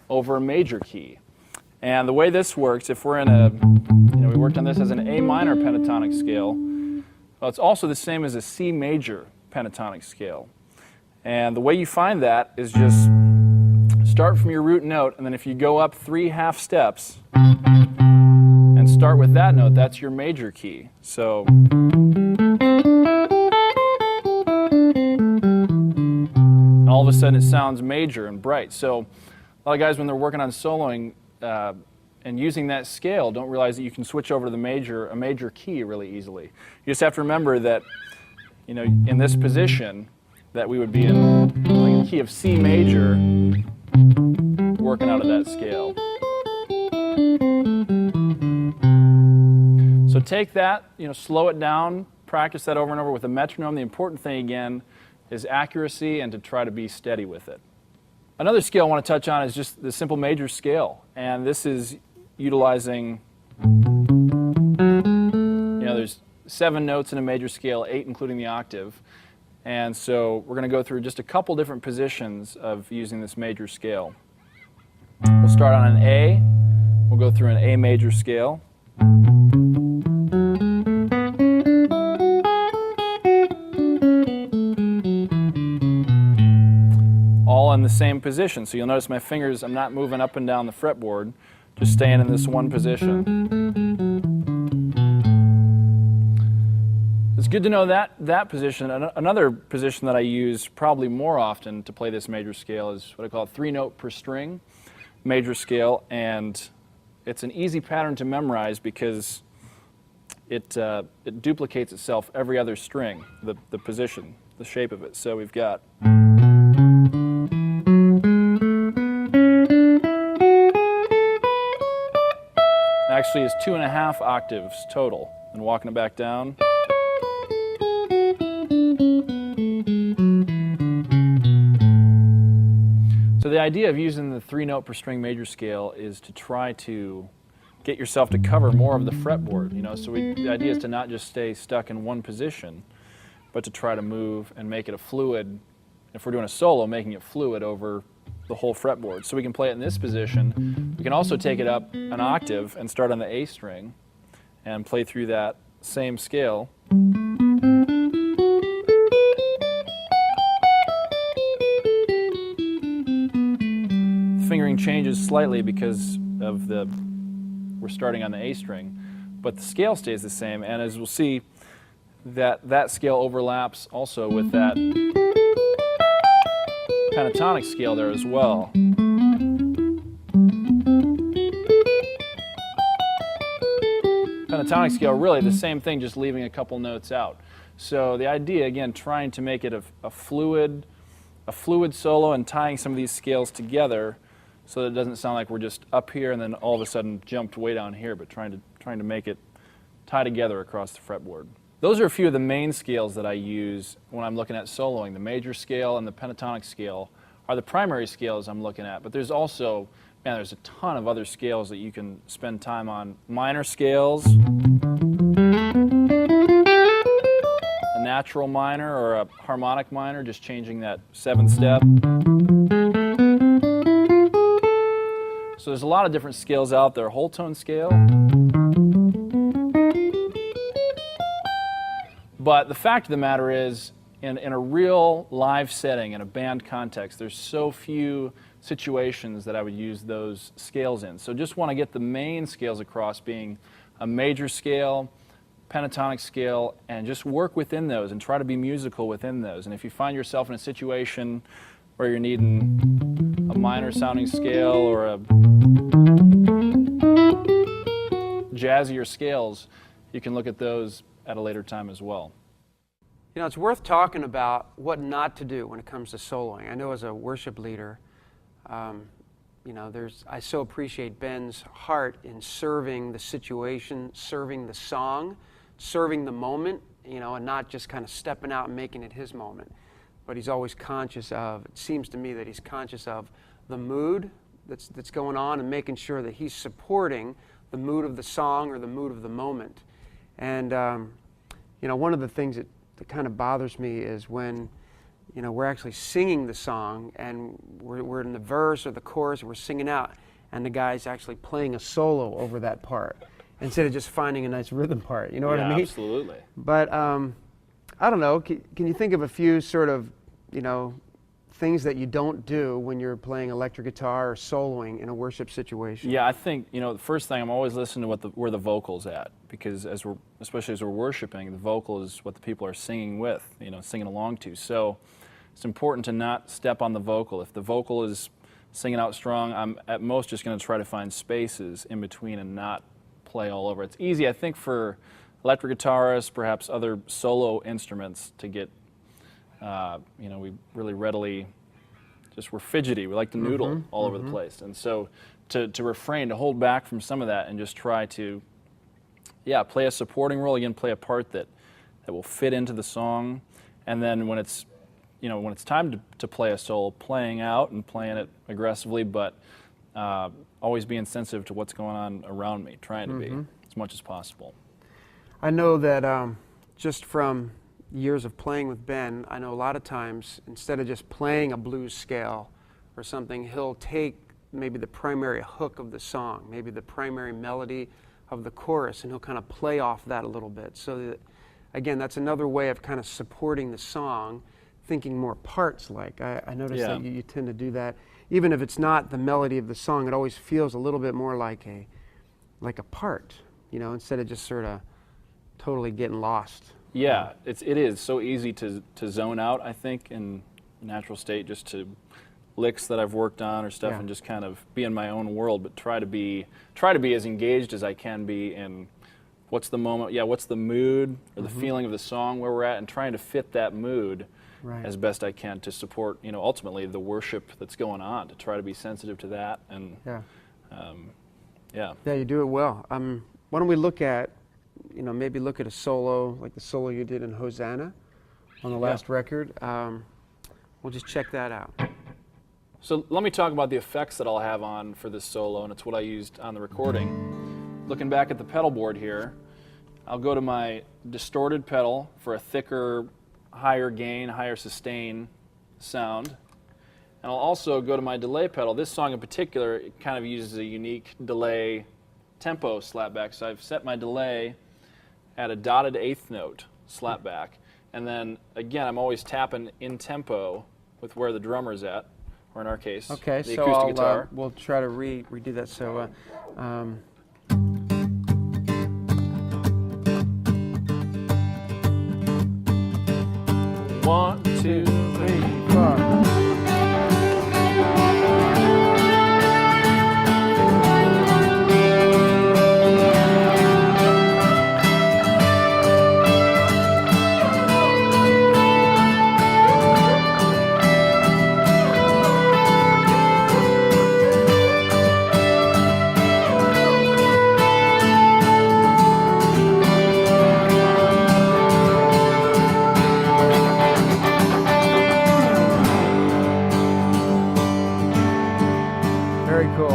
over a major key. And the way this works, if we're in we worked on this as an A minor pentatonic scale, well, it's also the same as a C major pentatonic scale. And the way you find that is just start from your root note, and then if you go up 3 half steps and start with that note, that's your major key. So and all of a sudden it sounds major and bright. So a lot of guys, when they're working on soloing and using that scale, don't realize that you can switch over to a major key really easily. You just have to remember that, in this position, that we would be in like a key of C major, working out of that scale. So take that, slow it down, practice that over and over with a metronome. The important thing, again, is accuracy and to try to be steady with it. Another scale I want to touch on is just the simple major scale, and this is utilizing, there's 7 notes in a major scale, 8 including the octave, and so we're going to go through just a couple different positions of using this major scale. We'll start on an A, we'll go through an A major scale, all in the same position. So you'll notice my fingers, I'm not moving up and down the fretboard, just staying in this one position. It's good to know that position. Another position that I use probably more often to play this major scale is what I call a 3-note per string major scale, and it's an easy pattern to memorize because it duplicates itself every other string, the position, the shape of it. So we've got actually is 2.5 octaves total, and walking it back down. So the idea of using the 3-note per string major scale is to try to get yourself to cover more of the fretboard. So the idea is to not just stay stuck in one position, but to try to move and make it a fluid. If we're doing a solo, making it fluid over the whole fretboard. So we can play it in this position. We can also take it up an octave and start on the A string and play through that same scale. Fingering changes slightly because of we're starting on the A string, but the scale stays the same, and as we'll see, that scale overlaps also with that pentatonic scale there as well. pentatonic scale, really the same thing, just leaving a couple notes out. So the idea, again, trying to make it a fluid solo and tying some of these scales together so that it doesn't sound like we're just up here and then all of a sudden jumped way down here, but trying to make it tie together across the fretboard. Those are a few of the main scales that I use when I'm looking at soloing. The major scale and the pentatonic scale are the primary scales I'm looking at, but there's also, man, there's a ton of other scales that you can spend time on. Minor scales, a natural minor or a harmonic minor, just changing that 7th step. So there's a lot of different scales out there. Whole tone scale. But the fact of the matter is, in a real live setting, in a band context, there's so few situations that I would use those scales in. So just want to get the main scales across, being a major scale, pentatonic scale, and just work within those and try to be musical within those. And if you find yourself in a situation where you're needing a minor sounding scale or a jazzier scales, you can look at those at a later time as well. You know, it's worth talking about what not to do when it comes to soloing. I know as a worship leader, you know, I so appreciate Ben's heart in serving the situation, serving the song, serving the moment, you know, and not just kind of stepping out and making it his moment. But he's always conscious of, it seems to me that he's conscious of the mood that's going on and making sure that he's supporting the mood of the song or the mood of the moment. And, you know, one of the things that kind of bothers me is when, you know, we're actually singing the song and we're in the verse or the chorus and we're singing out and the guy's actually playing a solo over that part instead of just finding a nice rhythm part. You know what I mean? Absolutely. But I don't know. Can you think of a few sort of, you know, things that you don't do when you're playing electric guitar or soloing in a worship situation? Yeah, I think, you know, the first thing I'm always listening to where the vocal's at, because especially as we're worshiping, the vocal is what the people are singing with, you know, singing along to. So it's important to not step on the vocal. If the vocal is singing out strong, I'm at most just going to try to find spaces in between and not play all over. It's easy, I think, for electric guitarists, perhaps other solo instruments to get, you know, we really readily we're fidgety. We like to noodle all over the place. And so to refrain, to hold back from some of that and just try to, play a supporting role, again, play a part that will fit into the song. And then when it's, you know, when it's time to play a solo, playing out and playing it aggressively, but always being sensitive to what's going on around me, trying to be as much as possible. I know that just from years of playing with Ben, I know a lot of times instead of just playing a blues scale or something, he'll take maybe the primary hook of the song, maybe the primary melody of the chorus, and he'll kind of play off that a little bit. So that, again, that's another way of kind of supporting the song, thinking more parts like. I notice that you tend to do that. Even if it's not the melody of the song, it always feels a little bit more like a part, you know, instead of just sort of totally getting lost. Yeah, it is so easy to zone out, I think, in natural state, just to licks that I've worked on or stuff, and just kind of be in my own world, but try to be as engaged as I can be in what's the moment, what's the mood or the feeling of the song where we're at, and trying to fit that mood as best I can to support, you know, ultimately the worship that's going on, to try to be sensitive to that. And you do it well. Why don't we look at, you know, maybe look at a solo, like the solo you did in Hosanna on the last record. We'll just check that out. So let me talk about the effects that I'll have on for this solo, and it's what I used on the recording. Looking back at the pedal board here, I'll go to my distorted pedal for a thicker, higher gain, higher sustain sound. And I'll also go to my delay pedal. This song in particular, it kind of uses a unique delay tempo slapback. So I've set my delay at a dotted eighth note slapback. And then, again, I'm always tapping in tempo with where the drummer's at, or in our case, the acoustic guitar. We'll try to redo that. So, 1, 2, 3, 4.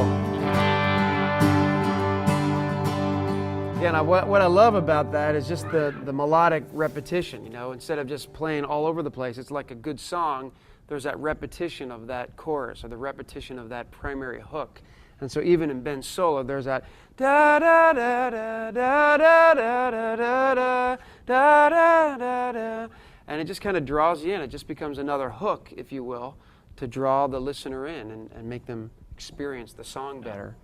beautiful. Yeah, and what I love about that is just the melodic repetition, you know, instead of just playing all over the place. It's like a good song, there's that repetition of that chorus or the repetition of that primary hook. And so even in Ben's solo, there's that da da da da da da da da da da da da da, and it just kind of draws you in. It just becomes another hook, if you will, to draw the listener in and make them experience the song better.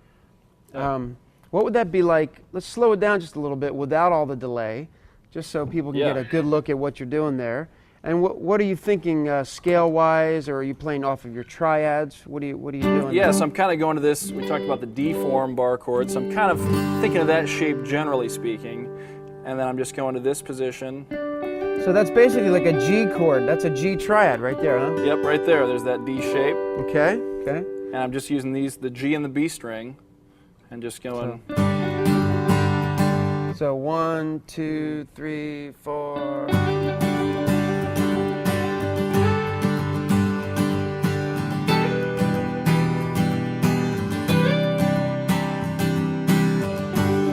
What would that be like? Let's slow it down just a little bit without all the delay, just so people can get a good look at what you're doing there. And what are you thinking scale-wise, or are you playing off of your triads? What are you doing? Yeah, so I'm kind of going to this. We talked about the D form bar chord, so I'm kind of thinking of that shape generally speaking, and then I'm just going to this position. So that's basically like a G chord. That's a G triad right there, huh? Yep, right there. There's that D shape. Okay. Okay. And I'm just using the G and the B string, and just going. So 1, 2, 3, 4.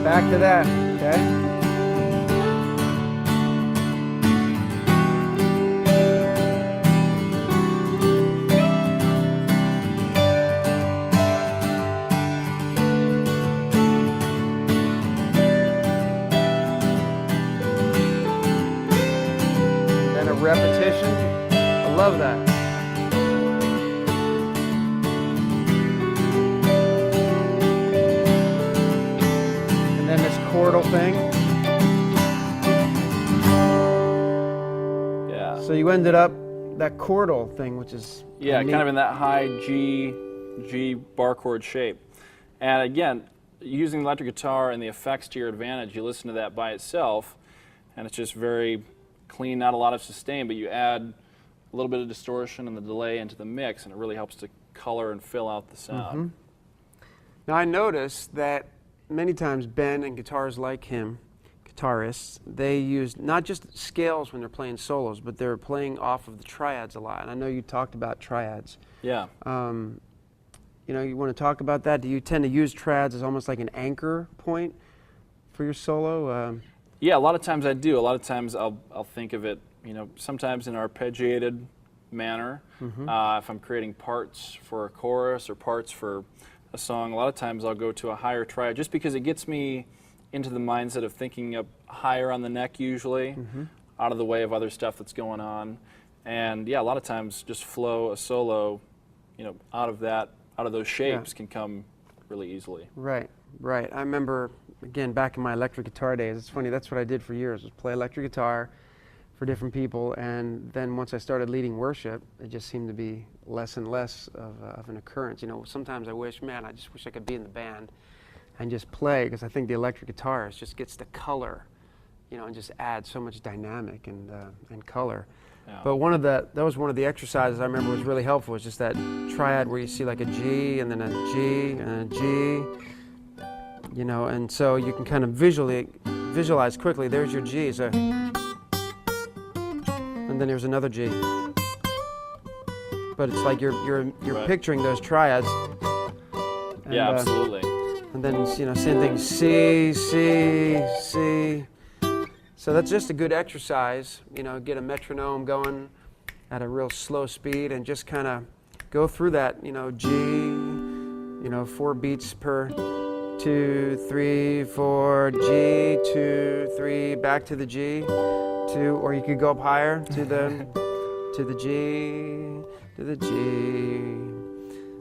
Back to that, okay? And a repetition. I love that. Chordal thing. Yeah. So you ended up that chordal thing, which is kind of in that high G bar chord shape. And again, using the electric guitar and the effects to your advantage, you listen to that by itself, and it's just very clean, not a lot of sustain, but you add a little bit of distortion and the delay into the mix, and it really helps to color and fill out the sound. Mm-hmm. Now I noticed that many times Ben and guitars like him, guitarists, they use not just scales when they're playing solos, but they're playing off of the triads a lot. And I know you talked about triads. Yeah. You know, you want to talk about that? Do you tend to use triads as almost like an anchor point for your solo? Yeah, a lot of times I do. A lot of times I'll think of it, you know, sometimes in an arpeggiated manner. Mm-hmm. If I'm creating parts for a chorus or parts for a song, a lot of times I'll go to a higher triad just because it gets me into the mindset of thinking up higher on the neck usually, mm-hmm. out of the way of other stuff that's going on. And yeah, a lot of times just flow a solo, you know, out of those shapes can come really easily. Right, right. I remember, again, back in my electric guitar days, it's funny, that's what I did for years, was play electric guitar for different people, and then once I started leading worship, it just seemed to be less and less of an occurrence. You know, sometimes I just wish I could be in the band and just play, because I think the electric guitarist just gets the color, you know, and just adds so much dynamic and color. Yeah. But that was one of the exercises I remember was really helpful, was just that triad where you see like a G and then a G and a G, you know, and so you can kind of visualize quickly, there's your G, so, and then there's another G. But it's like you're right. Picturing those triads. And, yeah, absolutely. And then, you know, same thing, C, C, C. So that's just a good exercise, you know, get a metronome going at a real slow speed and just kind of go through that, you know, G, you know, 4 beats per 2, 3, 4, G, 2, 3, back to the G, 2, or you could go up higher to the G, to the G.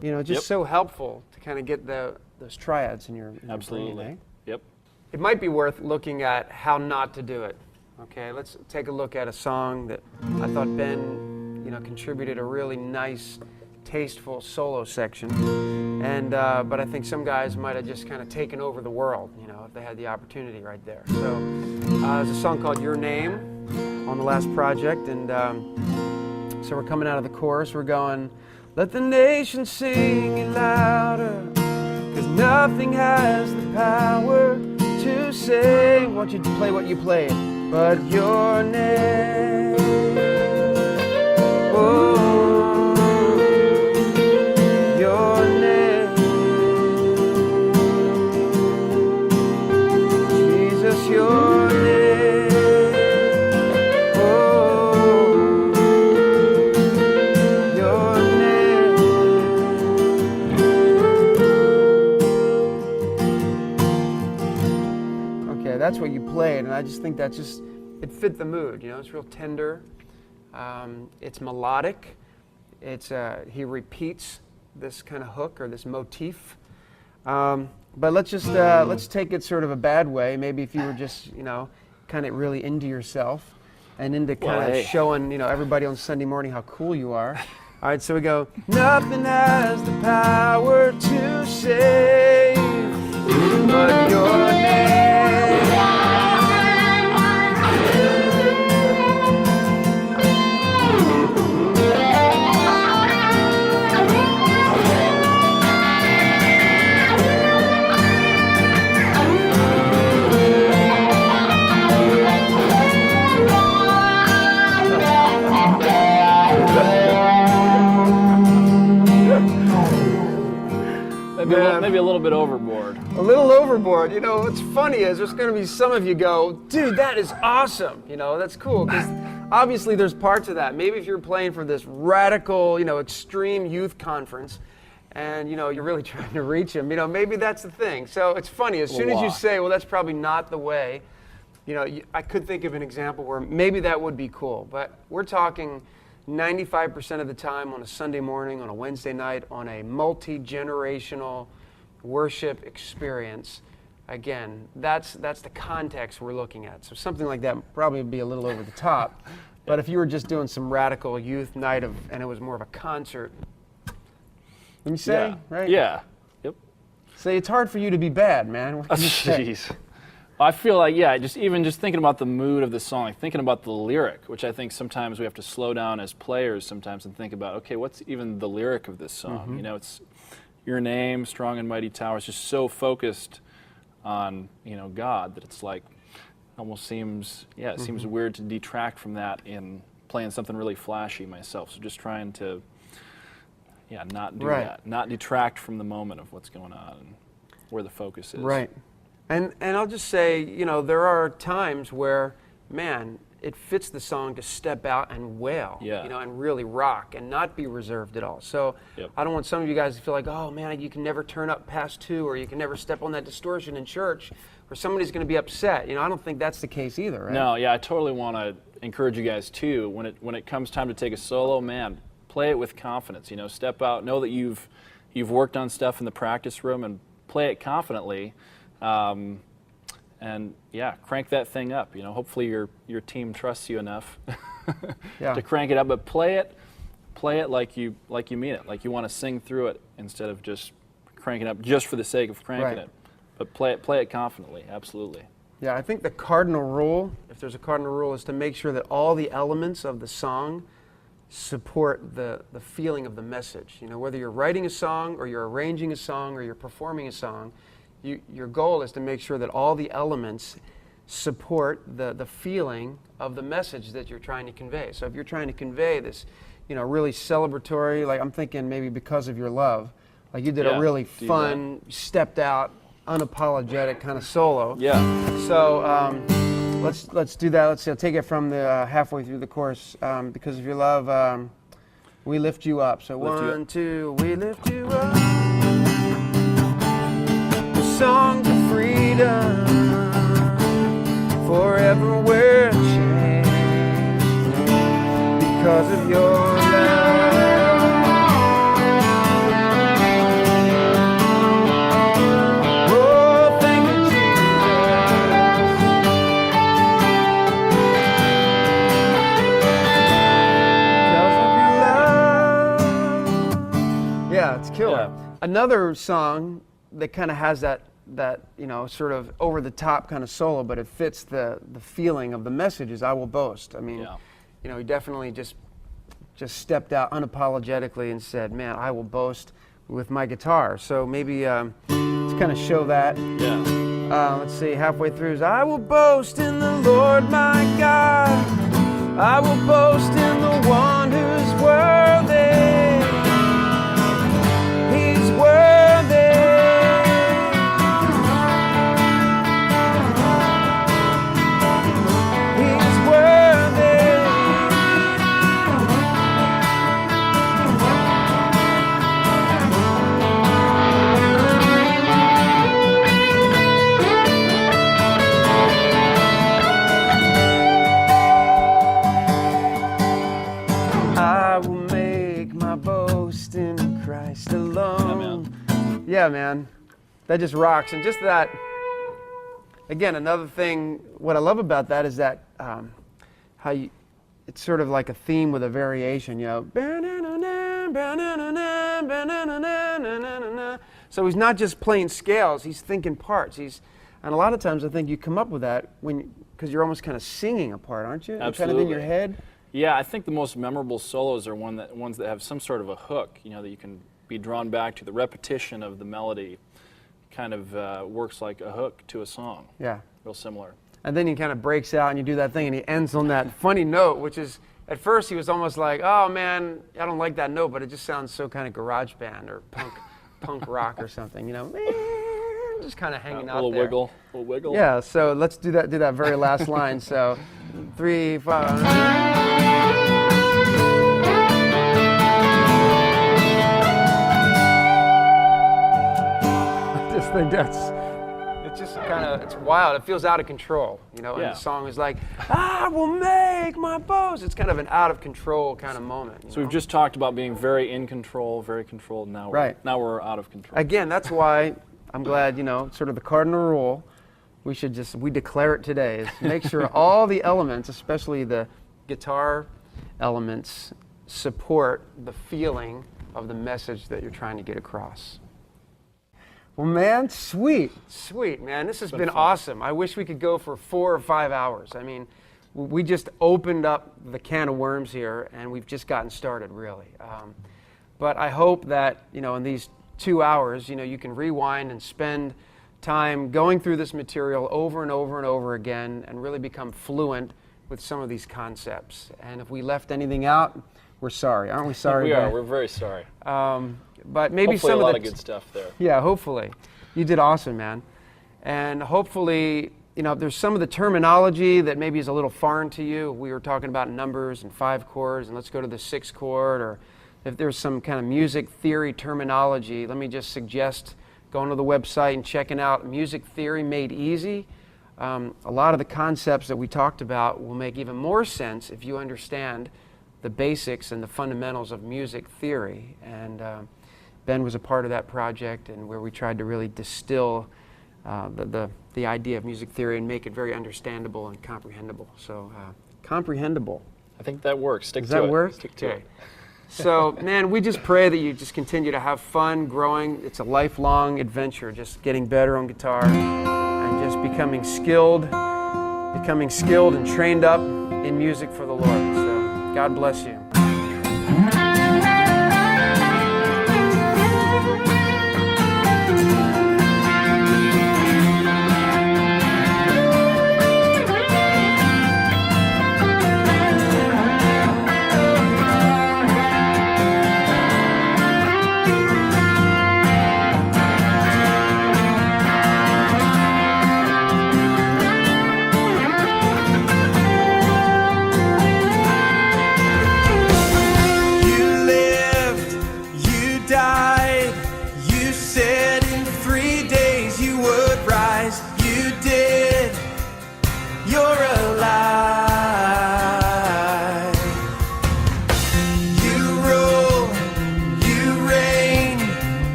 You know, just so helpful to kind of get those triads in your absolutely. Brain, eh? Yep. It might be worth looking at how not to do it. Okay, let's take a look at a song that I thought Ben, you know, contributed a really nice, tasteful solo section. And but I think some guys might have just kind of taken over the world, you know, if they had the opportunity right there. So there's a song called Your Name on the last project, and so we're coming out of the chorus. We're going, let the nation sing it louder, 'cause nothing has the power to say. I want you to play what you played, but your name. Oh, your name. that's what you played, and I just think it fit the mood. It's real tender. It's melodic. He repeats this kind of hook or this motif. But let's take it sort of a bad way. Maybe if you were just, kind of really into yourself and into kind of showing, everybody on Sunday morning how cool you are. All right, so we go, nothing has the power to save but your name. Maybe a little bit overboard. A little overboard. What's funny is there's going to be some of you go, dude, that is awesome. That's cool. Because obviously there's parts of that. Maybe if you're playing for this radical, extreme youth conference and, you're really trying to reach them, maybe that's the thing. So it's funny. As soon as you say, well, that's probably not the way, I could think of an example where maybe that would be cool. But we're talking 95% of the time on a Sunday morning, on a Wednesday night, on a multi-generational worship experience. Again, that's the context we're looking at. So something like that probably would be a little over the top. But if you were just doing some radical youth night and it was more of a concert, let me say, right? Yeah. Yep. Say it's hard for you to be bad, man. What can you say? Jeez. I feel like, just thinking about the mood of the song, like thinking about the lyric, which I think sometimes we have to slow down as players sometimes and think about, okay, what's even the lyric of this song? Mm-hmm. It's your name, strong and mighty tower. It's just so focused on, God that it's like, almost seems, it seems weird to detract from that in playing something really flashy myself. So just trying to, not do that, not detract from the moment of what's going on and where the focus is. Right. And I'll just say, there are times where, man, it fits the song to step out and wail, and really rock and not be reserved at all. So I don't want some of you guys to feel like, oh, man, you can never turn up past 2 or you can never step on that distortion in church or somebody's going to be upset. I don't think that's the case either, right? No, I totally want to encourage you guys, too. When it comes time to take a solo, man, play it with confidence. Step out, know that you've worked on stuff in the practice room and play it confidently. And crank that thing up. Hopefully your team trusts you enough to crank it up. But play it like you mean it, like you want to sing through it instead of just cranking up just for the sake of cranking it. But play it confidently, absolutely. Yeah, I think the cardinal rule, if there's a cardinal rule, is to make sure that all the elements of the song support the feeling of the message. Whether you're writing a song or you're arranging a song or you're performing a song, your goal is to make sure that all the elements support the feeling of the message that you're trying to convey. So if you're trying to convey this, really celebratory, like I'm thinking maybe because of your love, like you did a really fun, stepped out, unapologetic kind of solo. Yeah. So let's do that. Let's take it from the halfway through the chorus. Because of your love, we lift you up. So 1, 2, we lift you up. Songs of freedom, forever we're changed because of your love. Oh, thank you, Jesus, because of your love. Yeah, it's killer. Another song that kind of has that sort of over the top kind of solo, but it fits the feeling of the message is I Will Boast. I mean, he definitely just stepped out unapologetically and said, man, I will boast with my guitar. So maybe to kind of show that. Let's see, halfway through is I will boast in the Lord my God. I will boast in the one who's worthy. He's worthy. Yeah, man. That just rocks. And just that, again, another thing, what I love about that is that how you, it's sort of like a theme with a variation, you know. So he's not just playing scales, he's thinking parts. And a lot of times I think you come up with that because you're almost kind of singing a part, aren't you? Absolutely. Kind of in your head. Yeah, I think the most memorable solos are ones that have some sort of a hook, you know, that you can be drawn back to. The repetition of the melody kind of works like a hook to a song. Yeah. Real similar. And then he kind of breaks out and you do that thing and he ends on that funny note, which is, at first he was almost like, oh man, I don't like that note, but it just sounds so kind of garage band or punk rock or something, you know, just kind of hanging out there. A little wiggle. Yeah, so let's do that very last line. So 3, 5. I just think it's just kind of, it's wild. It feels out of control, you know, and Yeah. the song is like, I will make my boast. It's kind of an out of control kind of moment. So we've just talked about being very in control, very controlled. Now we're out of control. Again, that's why I'm glad, you know, sort of the cardinal rule, we declare it today, is make sure all the elements, especially the guitar elements, support the feeling of the message that you're trying to get across. Well, man, sweet, man. This has been awesome. I wish we could go for 4 or 5 hours. I mean, we just opened up the can of worms here, and we've just gotten started, really. But I hope that, you know, in these 2 hours, you know, you can rewind and spend time going through this material over and over and over again and really become fluent with some of these concepts. And if we left anything out, we're sorry. Aren't we sorry? We are. We're very sorry. But maybe hopefully some a lot of of good stuff there. Yeah, hopefully. You did awesome, man. And hopefully, you know, if there's some of the terminology that maybe is a little foreign to you. We were talking about numbers and 5 chords, and let's go to the 6th chord, or if there's some kind of music theory terminology, let me just suggest going to the website and checking out Music Theory Made Easy. A lot of the concepts that we talked about will make even more sense if you understand the basics and the fundamentals of music theory. And Ben was a part of that project, and where we tried to really distill the idea of music theory and make it very understandable and comprehensible. So, comprehensible. I think that works. Does that work? Stick to it. So, man, we just pray that you just continue to have fun growing. It's a lifelong adventure, just getting better on guitar and just becoming skilled and trained up in music for the Lord. So, God bless you.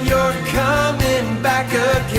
You're coming back again.